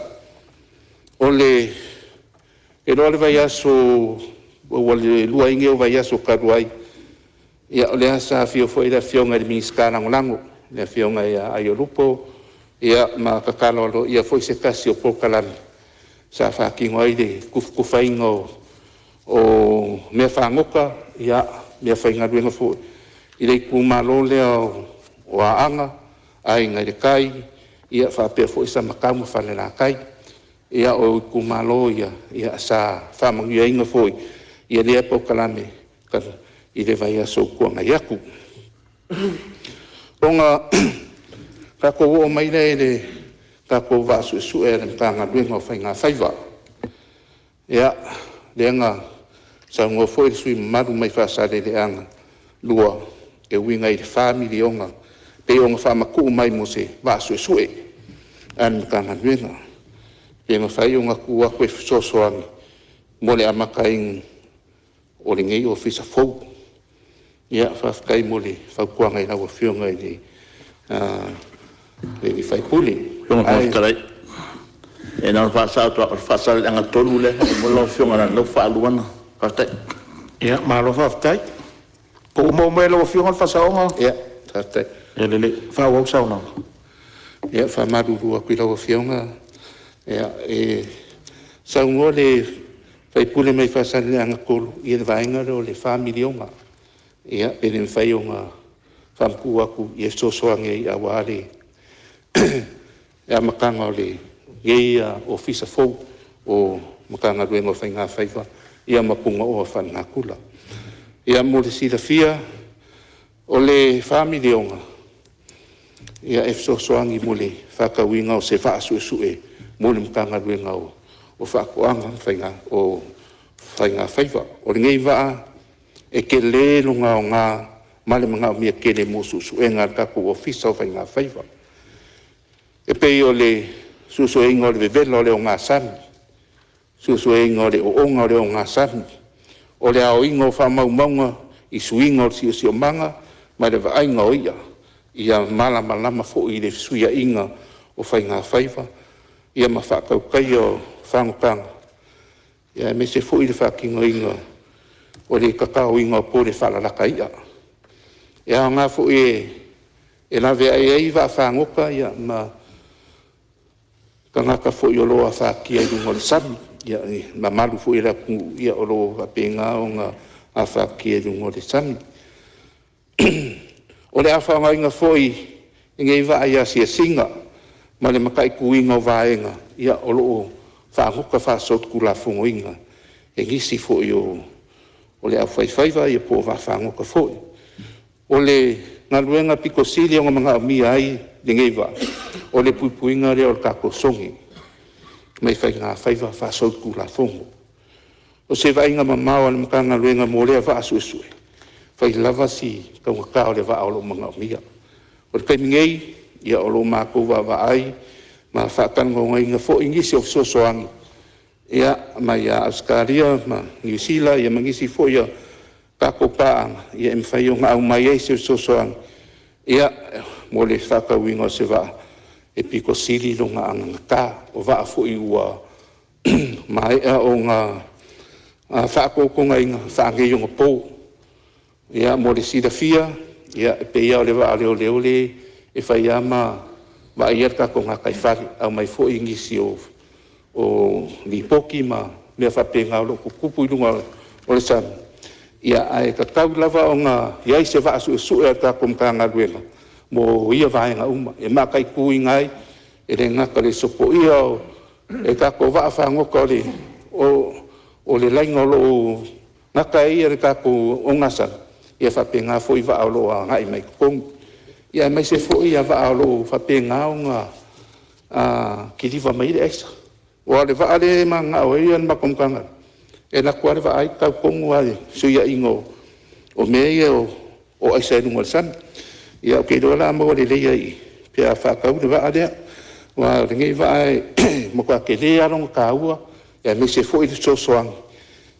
O le e roa le vai aso o le lua inge o vai aso karuai. Ia o le asa fio fo i la fionga i minska lango. Le fionga i a Iolupo. Ia ma kakalo ia fo i se kasi o pokalami. Sa whakingo ai le kufainga o mea whangoka. Ia mea whainga ruenga fo. I le kumalo lea o aanga. Ai ngai le kai. Ia whapea fo i sa makauma whale la kai. Ia o kumalo ia sa whamangia inga fo i. Ia lea pokalami. I le vai aso kua ngai aku. Onga, kako o mai le kako vasu e su e le mkanga duenga o whainga whaiva. Ia, leanga, sa ngō fo i sui maru mai whasare le anga, lua, e winga i le whamiri onga, pe onga whamaku mai mo se vasu e su e, an mkanga duenga. Leanga whai onga kua koe sosoangi, mo le amakaing o le ngei o fisa fau. Ia whafkai mole whaukuanga i nawa whionga i le whaipuli. Whionga whafkarai. E nā whasare anga tonu le, mo lau whionga na lau whaaluana. Whaftai. Ia, malo whaftai. Ko umau mea lau whionga whasaonga? Ia, whaftai. Ia lele, whauau sauna. Ia, whamarurua kui lau whionga. Ia, saungo le whaipuli mai whasare anga kolu. Ia le vaenga reo le whamilionga. Ia, pere mwhai o ngā whampu aku i e sosoange i aware. Ia makanga o le ngei ofisa fau o makanga ruenga o whai ngā whaiwa. Ia mapunga o a whanā kula. Ia mo le sila fia o le whamiri o ngā. Ia e sosoangi mo le whakawinga o se whaasu e sue mo le makanga ruenga o whakoanga o whai ngā whaiwa. O le ngei waa e ke le lunga o ngā male mga o mia ke le mosusu e ngā kako ofisa o whai ngā whaiwa. E pei o le susu e ingo le vevela o le o ngā sami. Susu e ingo le o onga o le o ngā sami. O le ao ingo o whamau maunga i suinga o si o manga ma le vainga o ia. Ia malama fo i le suia inga o whai ngā whaiwa. Ia ma whakaukai o whangupanga. Ia me se fo i le whakingo inga o le kakao inga o pōre whalalaka ia. Ia ngā fo e lawe ai wa whangoka ia ma ka ngaka fo i o loa whakia i rungo le sami. Ia ma malu fo i raku ia o loa penga o ngā a whakia i rungo le sami. O le a whanga inga fo i ngei wa ia sia singa ma le makai kuinga o vaenga ia o loo whangoka whasot kula fungo inga. E ngisi fo i o le au whaiwhaiwa i po wa whangoka fo i. O le ngā luenga piko sili o mga mi ai le ngeiva o le puipuinga le o le kakosongi mai fai ngā whaiva whasau ku la fongo o se vainga mamau le maka ngā luenga mo lea wha asuesue fai lava si kaungaka o le wha o lo mga mia o le kaimingei ia o lo mākou wa ai ma whaatango ngai ngā fo ingisi o fisosoangi ia mai a Australia ma New Zealand ia mangisi fo ia kako paanga ia mwhai o ngā au mai ei se fisosoangi ia mo le whakawinga o se wa e piko siri lo ngā angangaka o wa fo i ua mai o ngā whakoko ngai ngā whaangei o ngā pou ia mo le sidafia ia pe ia o le wa leo leo le e whai ama wa ia kako ngā kaifari au mai fo i ngisi o lipoki ma mea whapenga o loko kupu i lunga o le sami ia ai ka tau lava o ngā iai se wa asu e kako mga ngā ruenga mo ia vaenga uma e makai kui ngai e le ngaka le sopo ia o e kako wa whangoka o le lainga o lo ngaka ia le kako o ngasa ia whapenga fo i wa o lo a ngai mai kong ia mai se fo ia wa o lo whapenga o ngā kiriwa mai le eisa o le wa ale ma ngā o ia makomkanga e na kua le wa ai tau kongu ai su ia ingo o mea o aisa e nunga le sami ia o kei rola mo le leia i pia whakau le wa alea wa ringei wa ai mo kua ke lea ronga ka ua ia me se fo i le sosoang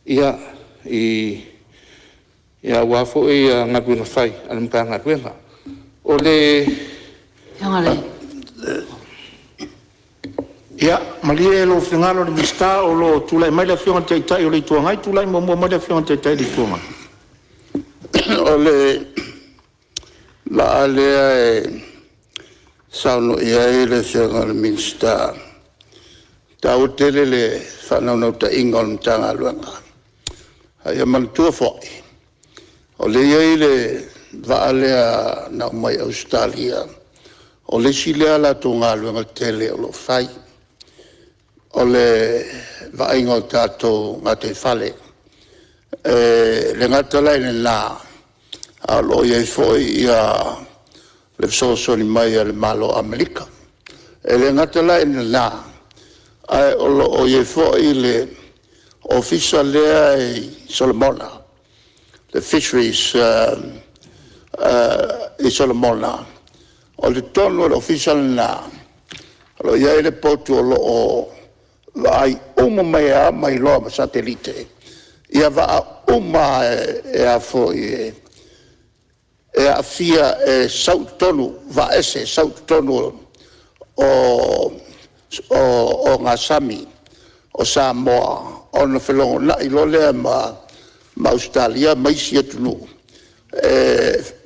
ia wa fo i ngaruenga whai ala mga ngaruenga o le ia malia e lo whengalo le mista o lo tulai mai le whionga teitai o le tuangai tulai mo mai le whionga teitai le tuanga o le la alea e sauno ia e le whionga le minsta tau tele le whanau ta inga o le mtanga luanga hai a manutua fwoi o le ia i le va alea na mai Australia o le silea la tunga luanga tele o lo fai o le vainga o tātou ngā te whale. Le ngata lai le nā, a lo iei foi ia le sosoni mai a le malo Amerika. Le ngata lai le nā, ai o lo o iei foi le ofisa lea e Solomona, le fisheries e Solomona. O le tonu le ofisa le nā, lo iei le potu o lo o ai uma mea mai loa ma satellite ia va uma e a foi e a fia e sautonu va ese sautonu o ngasami o Samoa o no felongo na i lole ma Australia mai sia tunu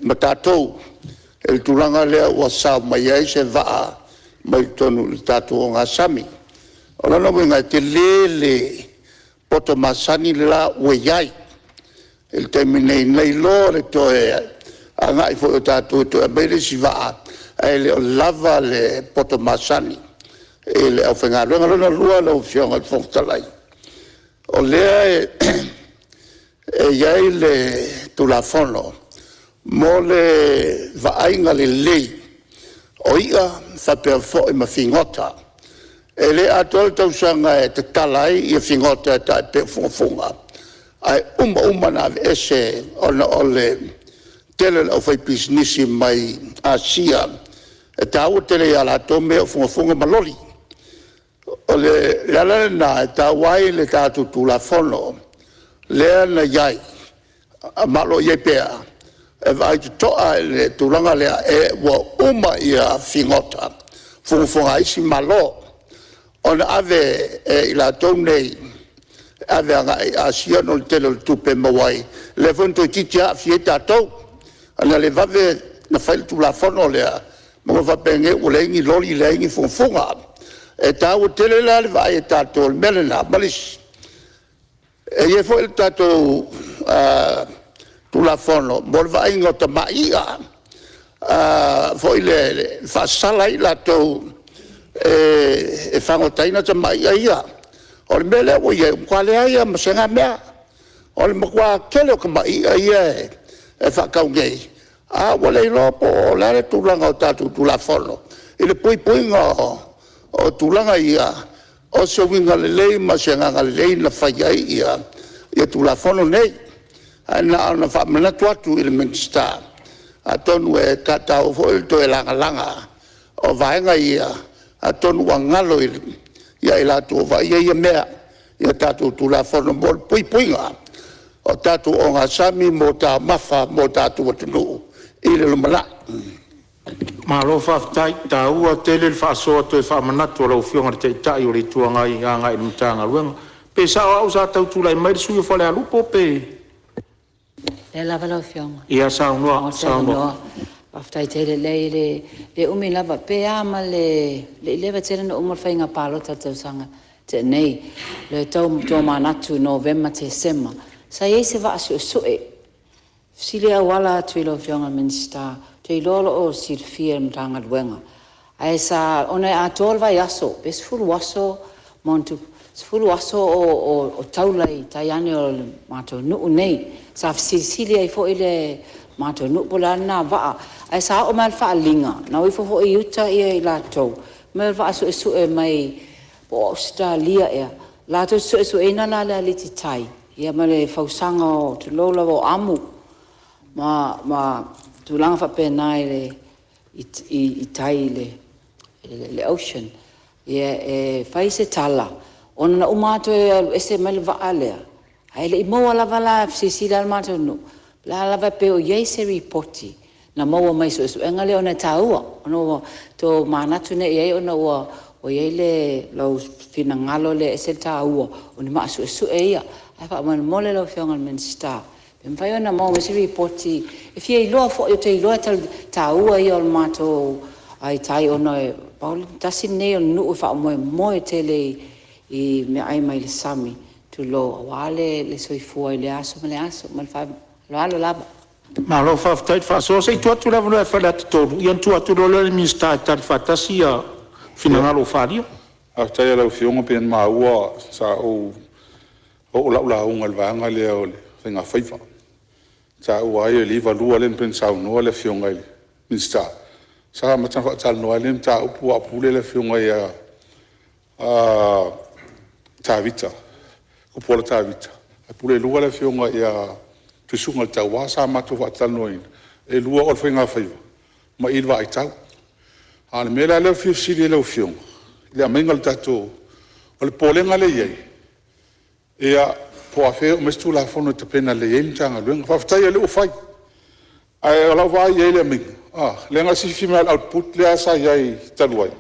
ma tatou el tulanga lea ua sao mai ai se va mai tonu le tatou o ngasami ona no venga te lele poto masani la weyai el termine nei lore to anga i fo tatu to bele si va ele lava le poto masani ele o fenga no lua lo fiona al fontalai o le yai le tu la fono mole va ainga le lei o ia fa per fo e ma fingota ele atol tau sanga e te talai i fingota ta pe fonga ai uma na ese ole tele o fai business mai Asia e tau tele ala tome o fonga maloli ole la na ta wai le ta tu la fono le na yai malo ye pea e vai to le tulanga le e wo uma ia fingota fonga isi malo ona ave ila tonei ave Asia no tele tupe mawai le fonto titia fieta to ana le vave na fai tu la fono le mo va penge o lengi loli lengi fonga e tau tele la le vai tato melena malis e ye foi il tato tu la fono mo va ingota maia foi le fa sala ila to e whangotaina ta mai ia. O le mele o ia, kwale aia ma senga mea. O le makua kele o ka mai ia e whakaungei. wale lo po le tulanga o tatu tula fono ile pui o tulanga ia o so winga le ma senga le na faya ia tula fono nei ana fa mena tuatu ile minsta atonu e tata o fo to langa o vaenga ia atonu ngalo ia ila tu va ia mea ia tatu tula fono mo pui o tatu o ngā sami mo tā mafa mo tatu o tunu ile lumala. Malo whaftai tā ua tele le whaasoa toi whaamanatu o lau whionga te tai o le tuanga i ngā i mtanga ruenga. Pe sa o au sa tau tūlai mai sui o whale alupo pe. Le lava lau whionga. Ia saunua. Whaftai tele le umi lava pe ama le lewa tere na umar whainga palo tatau sanga te nei. Le tau manatu November te sema. Sa ye se va su sile wala twilo fianga minsta te lolo o sir firm tanga luenga ai sa ona a tolva yaso bes full waso montu full waso o taulai tayane o mato nu nei sa sile ai fo ile mato nu polana va ai sa o mal fa linga na wi fo i uta i la to mal va su e mai po Australia e la to su e na la liti tai ia male fausanga o te lola o amu ma tu langa fa penai i tai le ocean ia fai se tala ona umato e se male va alea ai le mo ala vala si dal mato no la va pe o ye se reporti na mo mai so engale ona taua ona to manatu ne ye ona o ye le lo finangalo le se taua ona ma so ia fa man mole lo fianga men sta ben fa ona mo se reporti if ye lo fo yo te lo ta ua yo mato ai tai ona paul tasine no fa mo tele i me ai mai le sami tu lo wale le soi foi le aso mal fa lo laba ma lo fa tai fa so sei tu la vono fa la to io tu lo le mi sta ta fa tasia finanga lo fadio a tai la fianga pen ma ua sa o la ungal vanga le o le nga faifa sa ua ia li va lua len pen sa no le fionga ile minsta sa ma tan fa tal no len ta upu apule le fionga ia ta vita ko pola ta vita apule lua le fionga ia tu sungal ta wa sa ma tu fa tal no e lua o fenga faifa ma il va ita al mela le fiu si le fionga le amengal tato o le polenga le ia ia po afe o mestu la fono te pena le yentanga luenga fa ftai le ufai ai la vai ele mi le nga si female output le asa yai taluai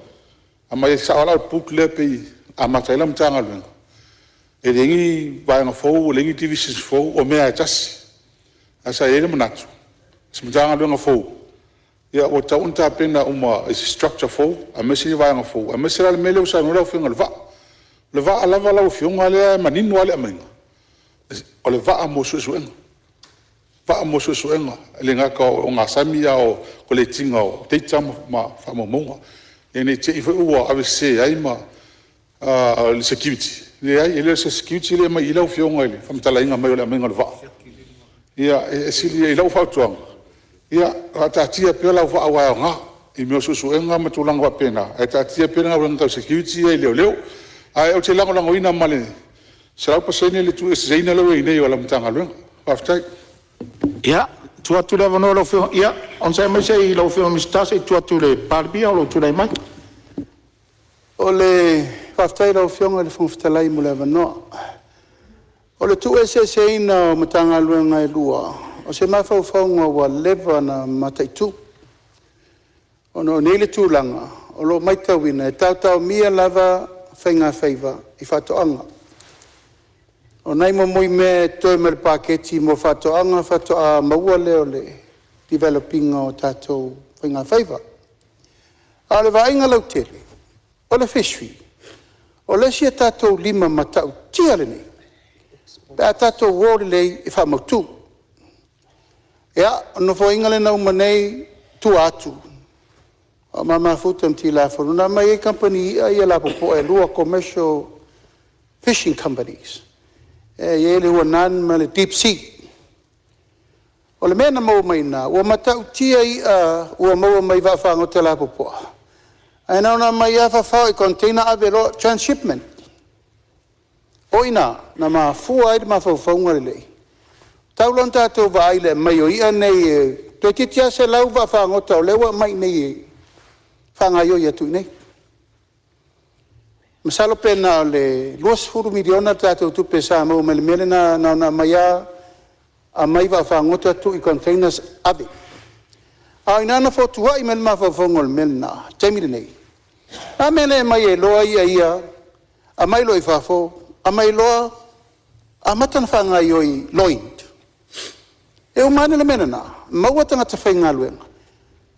ama ia sa output le pe ama taila mtanga luenga e lengi vai nga fo lengi divisions fo o mea tas asa ele manatu smtanga luenga fo ia o ta unta pena uma is structure fo a mesi vai nga fo a mesi le mele usa no la finga le va ala vala o fionga le manino ale amenga o le va mo suenga le nga ka o nga samia o ko le tinga o te tama ma fa mo monga e ne te fo o ave se ai ma le security le ai le security le mai ila o fionga le fa mtala inga mai le amenga le va ia e sili ila o fa tuanga ia ta tia pe la va wa nga i me suenga ma tulanga pena e ta tia pe nga nga security e leo ai o te lango ina male sa pa sene le tu se ina lo ina yo la mtanga lo aftai ia tu la vono lo fio ia on sai mai sei lo fio mi sta sei tu le parbi o lo tu le mai o le aftai lo fio le fun ftalai mo le vano o le tu se ina mtanga lo ngai lua o se ma fa wa leva na mataitu o no nele tu langa o lo mai tawina tau mia lava whainga whaiva i whatoanga. O nei mo moi me toi me le paketi mo whatoa maua leo le developing o tātou whainga whaiva. A le Vainga Lautele, o le fishery, o le sia tātou lima matau tia le nei. Pea tātou wōre lei i whamautu. Ea, no Vainga le nau manei tu atu. O mama futam ti la fo na mai company ia la po e lua commercial fishing companies e ele wa nan ma le deep sea O le mena mau mai nā, ua matau tia i ua maua mai whawhango te la popoa. Ai nauna mai a whawhau i container ave lo transshipment. O ina, na maa fua aile maa whawhaunga lelei. Taulon tātou wa aile mai o ia nei, toi titia se lau whawhango tau lewa mai nei whangaio i atu nei. Masalo pena o le 2 miliona tātou tupe sa mau mele mele na mai a mai whawhango atu i containers ave. A ina na whotua i mele maa whawhaunga le mele na, taimire nei. A mele mai e loa ia, a mai loi whawho, a mai loa, a matana whangaio i loin. E umane le mena na, maua tangata whainga luenga.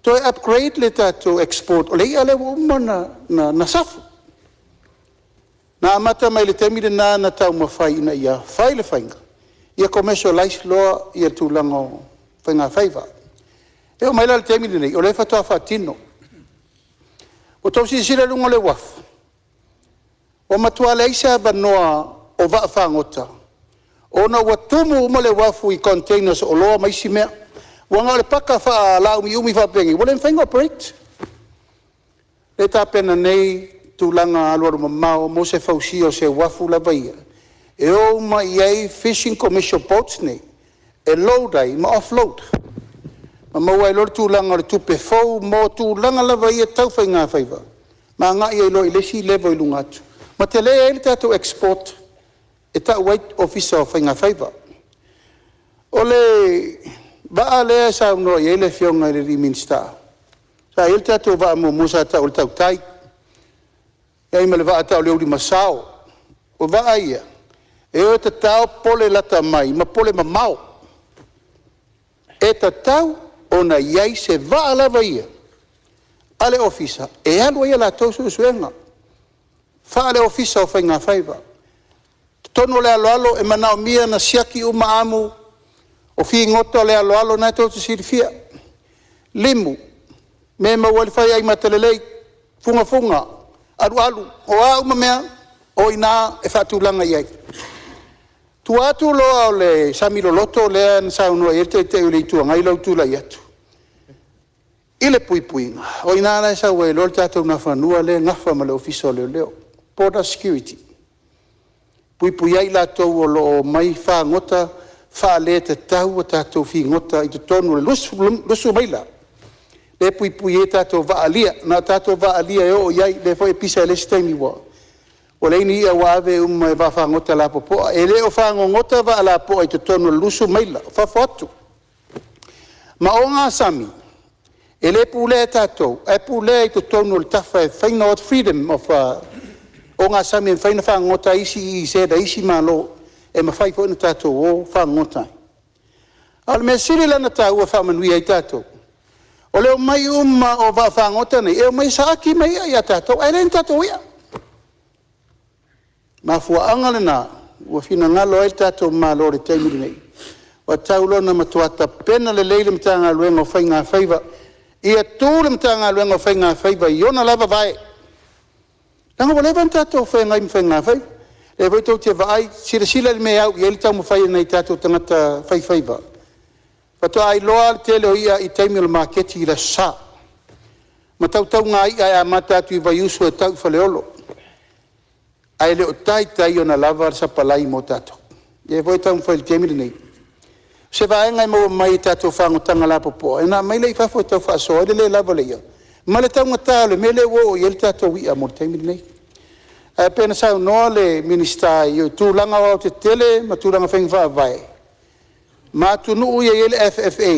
Toi upgrade le tātou export, o le ia le uma na safu. Na amata mai le temire na tau mawhai ina ia, whai le whainga. Ia commercialize loa ia tūlango whainga whaiva. E o maila le temire nei, o le whatoa whatino. O tau si sira lungo le wafu. O matua le isa banoa o vaa whangota. Ona ua tumu uma le wafu i containers o loa maisi mea. Wanga le paka wha lau mi umi whapengi. Wale mwhainga operate. Le tā pena nei tūlanga aluaru mamao mo se whausi o se wafu la vaia. E o ma iei fishing commercial boats nei. E load ai ma offload. Ma maua e lor tūlanga le tupe fau mo tūlanga la vaia tau whainga whaiva. Ma ngā iei lo i lesi levo i lungatu. Ma te lea ele tātou export. E ta white officer o whainga whaiva. O le vaa lea sa unua i ele whionga i le Minister. Sa ele tātou vaa mo musa tau le tau tai. Ia ima le vaa tau leo di masao. O vaa ia. E o te tau pole lata mai, ma pole ma mau. E ta tau ona iai se vaa lava ia. Ale officer. E alua ia la tau suenga. Wha ale officer o whainga whaiva. Tono le alo e manao mia na siaki uma amu o fi ngoto le alo na tau te sirifia. Limu. Me mawali whai ai matalelei. Funga. Alu. O a uma mea. O ina e whatulanga iai. Tu atu loa o le samilo loto lea na saunua i te ule i tuanga i lau tula i atu. Ile puipuinga. O ina na sa ue lor tātou na whanua le ngafa ma le ofiso leo. Border security. Pui ai la tau o lo mai whangota, whaale te tau o tātou whi ngota i te tonu le lusu maila. Le pui e tātou vaalia, na tātou vaalia e o iai, le fo e pisa e le steimi wa. O le ini ia wawe e wa whangota la popoa, e le o whangongota wa la poa i te tonu le lusu maila, whawhatu. Ma o ngā sami, e le pule e tātou, e pule i te tonu le tawha e whaina o freedom of o ngā sami e whaina whangota isi i se da isi malo e mawhai po ina tātou o whangota. Al mea siri lana tāu a whamanui ai tātou. O leo mai uma o whangota nei, e o mai saaki mai ai a tātou, ai len tātou ia. Ma fua angale nā, ua whina ngalo ai tātou malo re teimiri nei. Wa taulo na matuata pena le leile mtanga luenga o whainga whaiva. Ia tūle mtanga luenga o whainga whaiva, i ona lava vai. Nanga wale van tātou whainga i mwhainga whaiva. E vai tau te vai, sila le mea au, i ele tau mwhai nei tātou tangata whaiva. Pato ai loa le tele o ia i teimi o le maketi i la sa. Ma tau ngā i ai a matatu i vai usu e tau whaleolo. Ai leo tai o na lava sa palai mo tātou. E vai tau mwhai le teimiri nei. Se vai ngai mo mai tātou whangotanga la popo. E nā mai lei whafo tau whaaso, e le lava leia. Ma le tau ngata le mele wo i ele tātou i a mo le teimiri nei. E pena sau noa le minister i o tūlanga o te tele, ma tūlanga whaingwha vai. Ma tunu ia ele FFA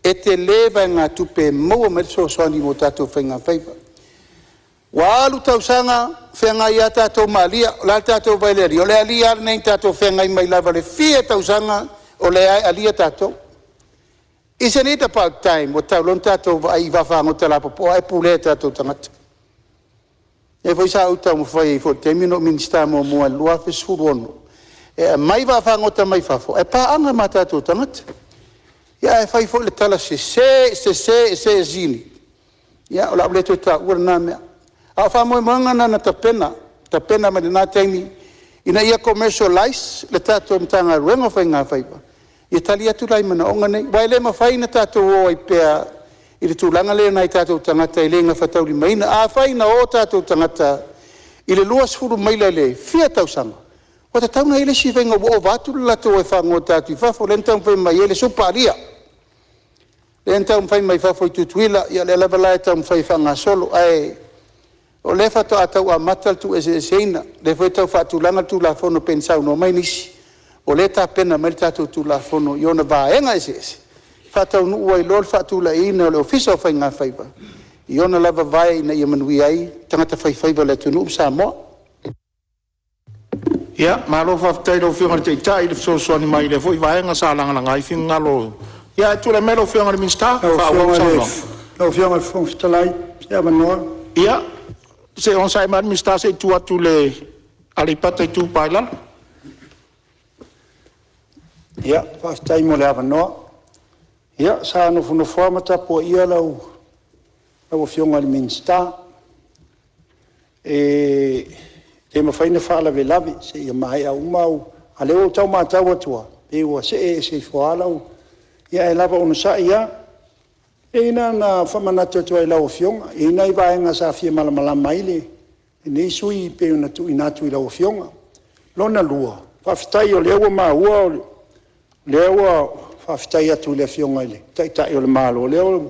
e te lewa ngā tupe maua mai so soani mo tātou whainga whaiva. Wa alu tau sanga whenga i a tātou maalia, o la tātou vaileri, o le alia nei tātou whenga i mai lava le fia tau sanga o le alia tātou. Isn't it about time o tau lon tātou ai wawhango te lapo po ai pule tātou tangata. E foi sa utau mo whai fo temino minister mo mua lua fesuru ono. E mai wawhangota mai whafo, e pā anga ma tātou tangata. Ia e whai fo le tala se zini. Ia o la ule tui tā ura nā mea. A whamoe moangana na tapena ma le nā teimi, ina ia commercialize le tātou mtanga ruenga whainga whaiva. Ia tali atu lai mana onga nei. Wai le mawhaina tātou o ai pēa i le tūlanga le nai tātou tangata i le ngā whatauri maina. A whaina o tātou tangata i le luas furu maila le fia tausanga. O ta tauna i le si whainga o vātu le lato e whango tātou i whafo le ntau mwhai mai e le soparia. Le ntau mwhai mai whafo i tutuila ia le alavala e tau mwhai whanga solo ai o le whato atau a matal tu e seina le whai tau whatulanga tu la whono pensau no mai nisi. O le tā pena mai tātou tu la whono i ona vāenga ese. Whatau nu ua i lor whatula i ina o le ofisa o whai ngā whaiba. I ona lava vai ina i amanui ai, tangata whaiwhaiba le tunu Samoa. Ia, malo whaftai lo whionga te itai le whsoani mai le fwoi vaenga sa langa langa i whionga lo. Ia, tu le melo whionga le minsta? Lo whionga le whongfitalai, se amanoa. Ia, se on sai man minsta se tu atu le alipata i tu pailala? Ia, whaftai mo le amanoa. Ia, sa no whamata po ia lau whionga le minsta. Te mawhaina whaala ve lawe, se ia mai au mau, a leo tau mātau atua, e ua se whaalau, ia e lawa ono sa ia, e ina na whamanatu atua e lau whionga, e ina i vaenga sa fia malamala maile, e nei sui pe una tu inatu i lau whionga, lona lua, whawhitai o lewa maua, lewa whawhitai atu le whionga ile, tai o le malo, lewa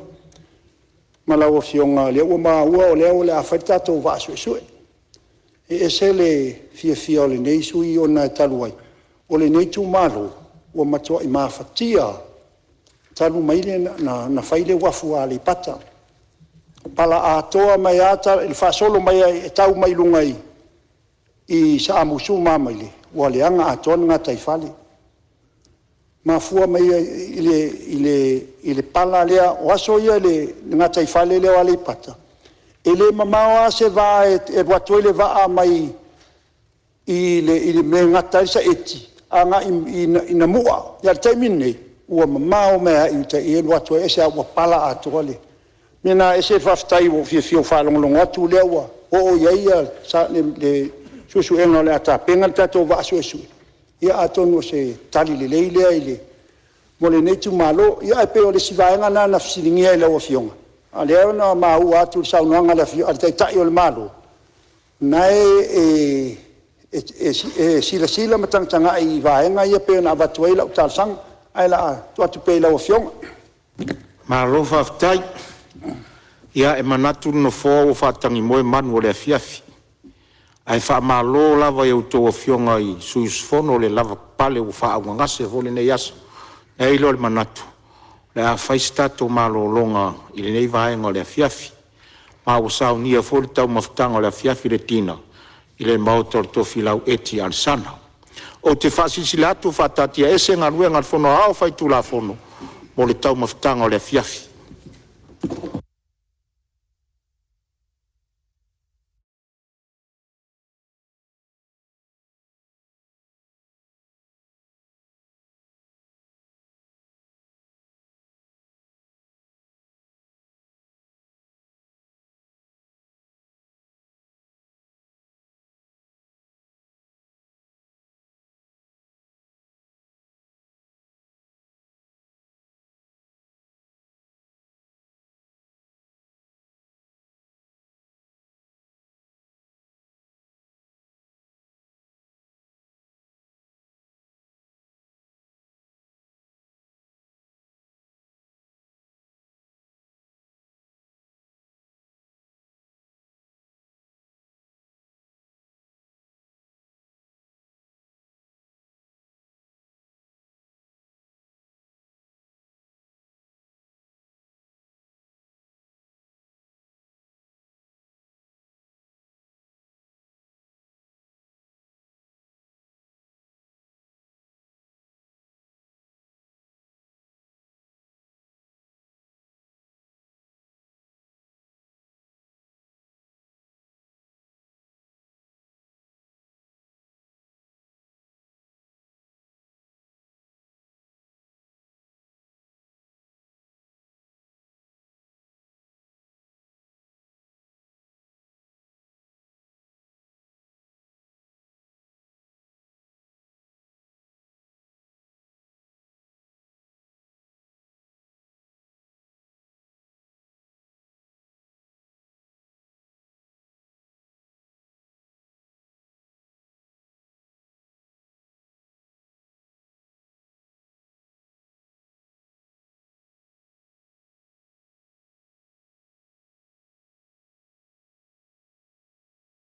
malau whionga, lewa maua o lewa le awhaitato vasu e sue. E se le fia o le nei sui o na taluai. O le nei tu malo, o matua i mawhatia, talu maile na whaile wafu a le pata. Pala atoa mai ata, il whasolo mai e tau mai lungai i sa amusu mamaile, o le anga atoa ngā taifale. Mafua mai i le pala lea, o aso ia le ngā taifale leo a le pata. E le mamao a se va e watu le va mai i le me ngata sa eti anga ina mua ya taimine ua mamao mea i te e watu e se ua pala atu le mena e se whaftai o fio whalonglong atu le ua o ia sa le susu enga le ata penga tato va su su ia atonu se tali le leile ile mo le netu malo ia e pe o le sivaenga na fsilingia le o fionga Aleo na mau atu saunoanga la fio al tai o le malo. Nai sila matangtanga i vaenga ia pe na batuela utalsang ai la tu atu pe la o fiong. Malo whaftai. Ia e manatu no fo o whatangi moe manu o le afiafi. Ai wha malo lava i uto o fionga i suisfono le lava pale o wha awangase vole ne yaso. E ilo le manatu. Le a whaistato malo longa i le nei vaenga o le afiafi. Ma o sao nia foli tau maftanga o le afiafi le tina. I le mautor Tofi lau eti al sana. O te whasisilatu whatatia ese ngā ruenga fono hao whaitu la fono. Mo le tau maftanga o le afiafi.